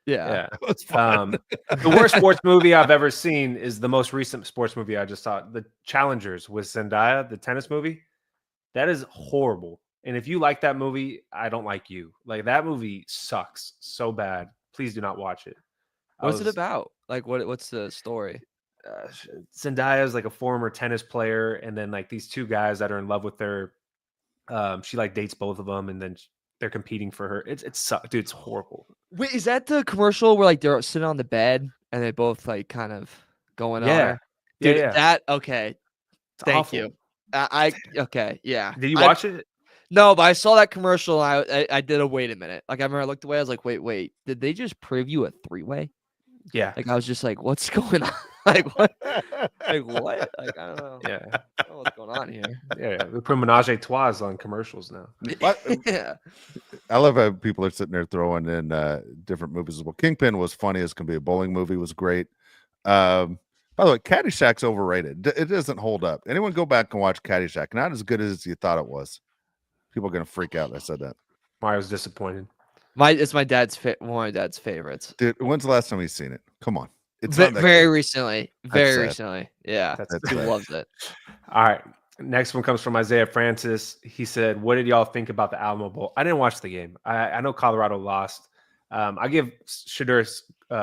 [SPEAKER 3] Yeah.
[SPEAKER 2] It's fun. The worst sports movie I've ever seen is the most recent sports movie I just saw, The Challengers with Zendaya, the tennis movie. That is horrible. And if you like that movie, I don't like you. Like, that movie sucks so bad. Please do not watch it.
[SPEAKER 3] What's it about? Like, what's the story?
[SPEAKER 2] Zendaya is like a former tennis player, and then like these two guys that are in love with her. She like dates both of them, and then they're competing for her. It's dude, it's horrible.
[SPEAKER 3] Wait, is that the commercial where like they're sitting on the bed and they both like kind of going on
[SPEAKER 2] Yeah,
[SPEAKER 3] her? Dude,
[SPEAKER 2] yeah.
[SPEAKER 3] that okay.
[SPEAKER 2] It's
[SPEAKER 3] Thank
[SPEAKER 2] awful.
[SPEAKER 3] you. I okay, yeah.
[SPEAKER 2] Did you watch it?
[SPEAKER 3] No, but I saw that commercial. And I did a wait a minute. Like I remember I looked away. I was like, wait. Did they just preview a 3-way?
[SPEAKER 2] Yeah.
[SPEAKER 3] Like I was just like, what's going on? Like what? Like what? Like I don't know.
[SPEAKER 2] Yeah.
[SPEAKER 3] I don't know what's going on here.
[SPEAKER 2] Yeah. We put menage a trois on commercials now.
[SPEAKER 3] Yeah.
[SPEAKER 1] I love how people are sitting there throwing in different movies as well. Kingpin was funny as can be. A bowling movie was great. By the way, Caddyshack's overrated. It doesn't hold up. Anyone go back and watch Caddyshack? Not as good as you thought it was. People are gonna freak out. I said that.
[SPEAKER 2] Mario's disappointed.
[SPEAKER 3] It's my dad's one of my dad's favorites.
[SPEAKER 1] Dude, when's the last time you've seen it? Come on. It's
[SPEAKER 3] Very
[SPEAKER 1] not that good.
[SPEAKER 3] recently.
[SPEAKER 1] That's
[SPEAKER 3] Very
[SPEAKER 1] sad.
[SPEAKER 3] recently. Yeah.
[SPEAKER 2] That's
[SPEAKER 3] He
[SPEAKER 1] sad.
[SPEAKER 3] loves it.
[SPEAKER 2] All right. Next one comes from Isaiah Francis. He said, "What did y'all think about the Alamo Bowl?" I didn't watch the game. I know Colorado lost. I give Shadur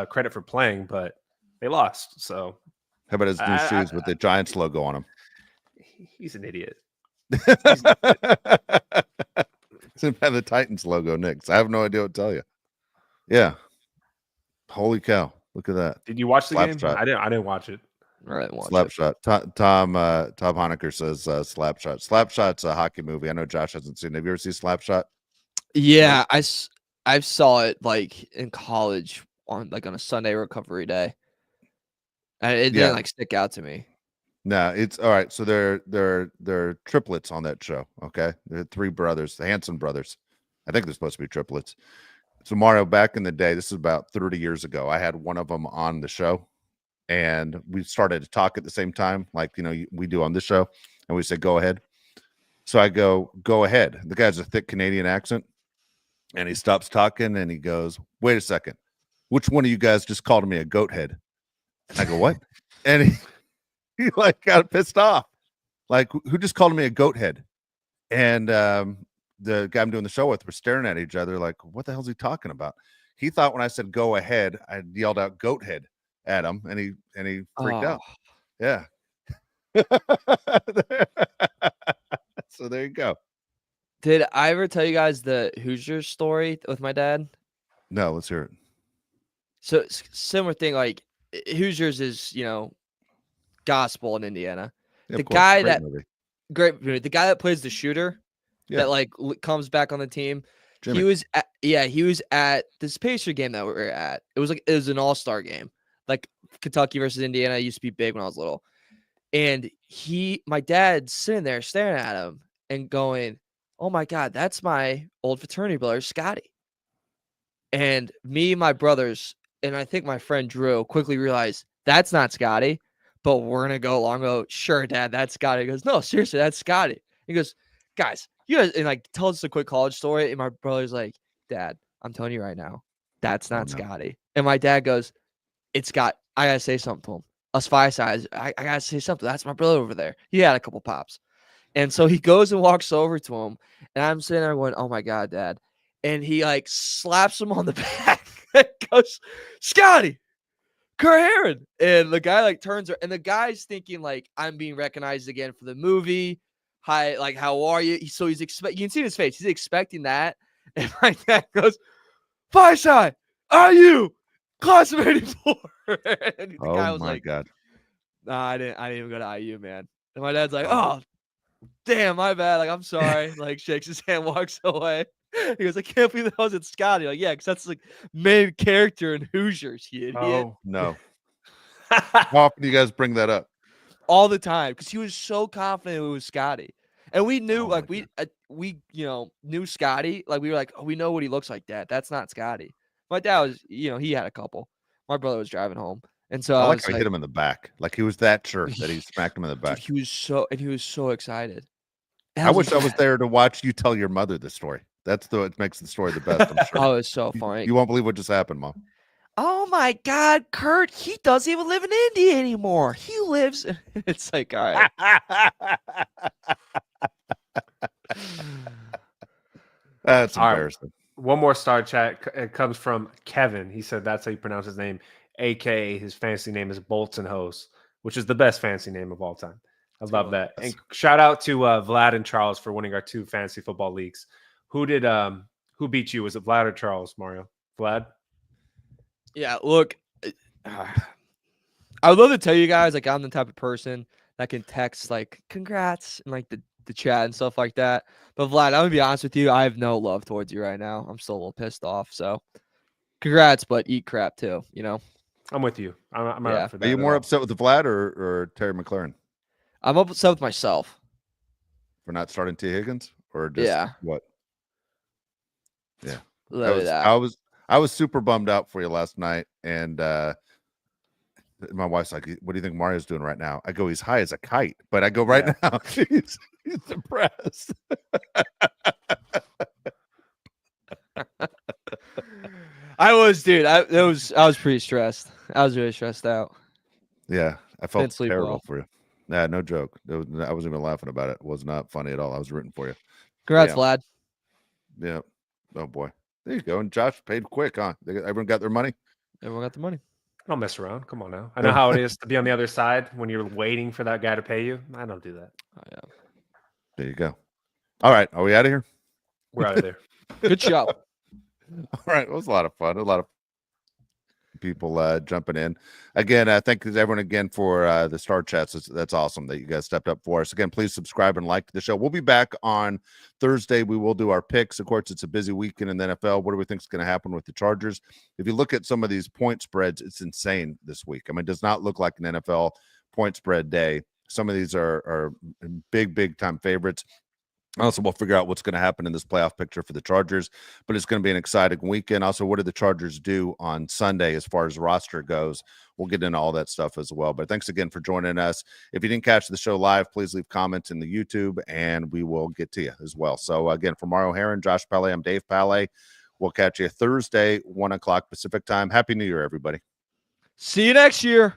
[SPEAKER 2] credit for playing, but they lost. So
[SPEAKER 1] How about his new shoes with the Giants logo on them?
[SPEAKER 2] he's an idiot.
[SPEAKER 1] It's by the Titans logo, Nick. I have no idea what to tell you. Yeah. Holy cow. Look at that.
[SPEAKER 2] Did you watch the
[SPEAKER 1] Slap
[SPEAKER 2] game?
[SPEAKER 1] shot.
[SPEAKER 2] I didn't watch it.
[SPEAKER 3] All right, watch
[SPEAKER 1] Slap
[SPEAKER 3] it.
[SPEAKER 1] shot. Tom Honecker says slap shot. Slap shot's a hockey movie. I know Josh hasn't seen it. Have you ever seen Slap Shot?
[SPEAKER 3] Yeah, I saw it like in college on a Sunday recovery day. And it
[SPEAKER 1] Yeah.
[SPEAKER 3] didn't like stick out to me.
[SPEAKER 1] No, it's all right. So they're triplets on that show. Okay, they're three brothers, the Hanson brothers. I think they're supposed to be triplets. So Mario, back in the day, this is about 30 years ago. I had one of them on the show, and we started to talk at the same time, like we do on this show, and we said go ahead. So I go ahead. The guy's a thick Canadian accent, and he stops talking, and he goes, "Wait a second, which one of you guys just called me a goat head?" I go, "What?" And he like got pissed off. Like, who just called me a goat head? And the guy I'm doing the show with were staring at each other like, what the hell's he talking about? He thought when I said go ahead, I yelled out goat head at him, and he freaked out. Yeah. So there you go.
[SPEAKER 3] Did I ever tell you guys the Hoosiers story with my dad?
[SPEAKER 1] No, let's hear it.
[SPEAKER 3] So it's similar thing, like Hoosiers is, gospel in Indiana.
[SPEAKER 1] Yeah,
[SPEAKER 3] The
[SPEAKER 1] of course,
[SPEAKER 3] guy
[SPEAKER 1] great
[SPEAKER 3] that
[SPEAKER 1] movie.
[SPEAKER 3] Great movie. The guy that plays the shooter
[SPEAKER 1] Yeah.
[SPEAKER 3] that comes back on the team.
[SPEAKER 1] Jimmy.
[SPEAKER 3] He was at this Pacer game that we were at. It was an all-star game. Like Kentucky versus Indiana used to be big when I was little. And my dad's sitting there staring at him and going, "Oh my God, that's my old fraternity brother, Scotty." And me and my brothers, and I think my friend Drew quickly realized that's not Scotty, but we're gonna go along. Go, sure, Dad, that's Scotty. He goes, "No, seriously, that's Scotty." He goes, "Guys, you guys," and like tells us a quick college story. And my brother's like, "Dad, I'm telling you right now, that's not
[SPEAKER 1] no.
[SPEAKER 3] Scotty." And my dad goes, "It's Scott. I gotta say something to him. Us five sides. I gotta say something. That's my brother over there. He had a couple pops." And so he goes and walks over to him, and I'm sitting there going, "Oh my God, Dad!" And he like slaps him on the back and goes, "Scotty, Kurt Heron." And the guy like turns her, and the guy's thinking like, I'm being recognized again for the movie. Hi, like, how are you? So he's you can see in his face, he's expecting that. And my dad goes, "Fireside, are you class of '84?" And the guy
[SPEAKER 1] Oh
[SPEAKER 3] was
[SPEAKER 1] my
[SPEAKER 3] like,
[SPEAKER 1] God.
[SPEAKER 3] "Nah, I didn't even go to IU, man." And my dad's like,
[SPEAKER 1] Oh.
[SPEAKER 3] "Oh, damn, my bad. Like, I'm sorry." Like, shakes his hand, walks away. He goes, "I can't believe that wasn't Scotty." Like, yeah, because that's like main character in Hoosiers, you idiot.
[SPEAKER 2] Oh
[SPEAKER 1] No. How often do you guys bring that up?
[SPEAKER 3] All the time, because he was so confident it was Scotty. And we knew,
[SPEAKER 1] Oh
[SPEAKER 3] like,
[SPEAKER 1] my
[SPEAKER 3] we knew Scotty. Like, we were like, "Oh, we know what he looks like, Dad. That's not Scotty." My dad was, he had a couple. My brother was driving home. And so
[SPEAKER 1] I
[SPEAKER 3] I
[SPEAKER 1] like
[SPEAKER 3] was
[SPEAKER 1] how he
[SPEAKER 3] like,
[SPEAKER 1] hit him in the back. Like he was that sure that he smacked him in the
[SPEAKER 3] dude,
[SPEAKER 1] back.
[SPEAKER 3] he was so excited. And
[SPEAKER 1] I wish
[SPEAKER 3] like,
[SPEAKER 1] I was there to watch you tell your mother the story. That's what makes the story the best, I'm sure.
[SPEAKER 3] Oh, it's so funny.
[SPEAKER 1] You won't believe what just happened, Mom.
[SPEAKER 3] "Oh my God, Kurt, he doesn't even live in Indy anymore. He lives." It's like, all right.
[SPEAKER 1] That's
[SPEAKER 2] All right.
[SPEAKER 1] embarrassing.
[SPEAKER 2] One more star chat. It comes from Kevin. He said that's how you pronounce his name, aka his fancy name is Bolts and Hose. which is the best fantasy name of all time. I love that. And shout out to Vlad and Charles for winning our 2 fantasy football leagues. Who beat you? Was it Vlad or Charles, Mario? Vlad?
[SPEAKER 3] Yeah, look, I would love to tell you guys, like, I'm the type of person that can text, like, congrats, and, like, the chat and stuff like that. But, Vlad, I'm going to be honest with you. I have no love towards you right now. I'm still a little pissed off. So, congrats, but eat crap, too, you know?
[SPEAKER 2] I'm with you. I'm not up for that.
[SPEAKER 1] Are you more upset with the Vlad or Terry McLaurin
[SPEAKER 3] I'm upset with myself.
[SPEAKER 1] for not starting T. Higgins? Or just what? Yeah. I was super bummed out for you last night, and my wife's like, "What do you think Mario's doing right now?" I go, "He's high as a kite," but I go, "Right now, he's depressed."
[SPEAKER 3] I was pretty stressed. I was really stressed out.
[SPEAKER 1] Yeah, I felt
[SPEAKER 3] Didn't sleep
[SPEAKER 1] terrible
[SPEAKER 3] well.
[SPEAKER 1] for you. Nah, no joke. I wasn't even laughing about it. It was not funny at all. I was rooting for you.
[SPEAKER 3] Congrats, Vlad.
[SPEAKER 1] Yeah. Oh boy. There you go. And Josh paid quick, huh? Everyone got their money?
[SPEAKER 3] Everyone got the money.
[SPEAKER 2] Don't mess around. Come on now. I know how it is to be on the other side when you're waiting for that guy to pay you. I don't do that.
[SPEAKER 3] Oh, yeah.
[SPEAKER 1] There you go. All right. Are we out of here?
[SPEAKER 2] We're out of there.
[SPEAKER 3] Good show.
[SPEAKER 1] All right. It was a lot of fun. A lot of people jumping in. Again, thank you everyone again for the star chats. That's awesome that you guys stepped up for us. Again, please subscribe and like the show. We'll be back on Thursday. We will do our picks. Of course, it's a busy weekend in the NFL. What do we think is going to happen with the Chargers? If you look at some of these point spreads, it's insane this week. I mean, it does not look like an NFL point spread day. Some of these are big time favorites. Also, we'll figure out what's going to happen in this playoff picture for the Chargers, but it's going to be an exciting weekend. Also, what do the Chargers do on Sunday as far as roster goes? We'll get into all that stuff as well. But thanks again for joining us. If you didn't catch the show live, please leave comments in the YouTube, and we will get to you as well. So, again, for Mario Heron, Josh Pele, I'm Dave Pele. We'll catch you Thursday, 1 o'clock Pacific time. Happy New Year, everybody.
[SPEAKER 3] See you next year.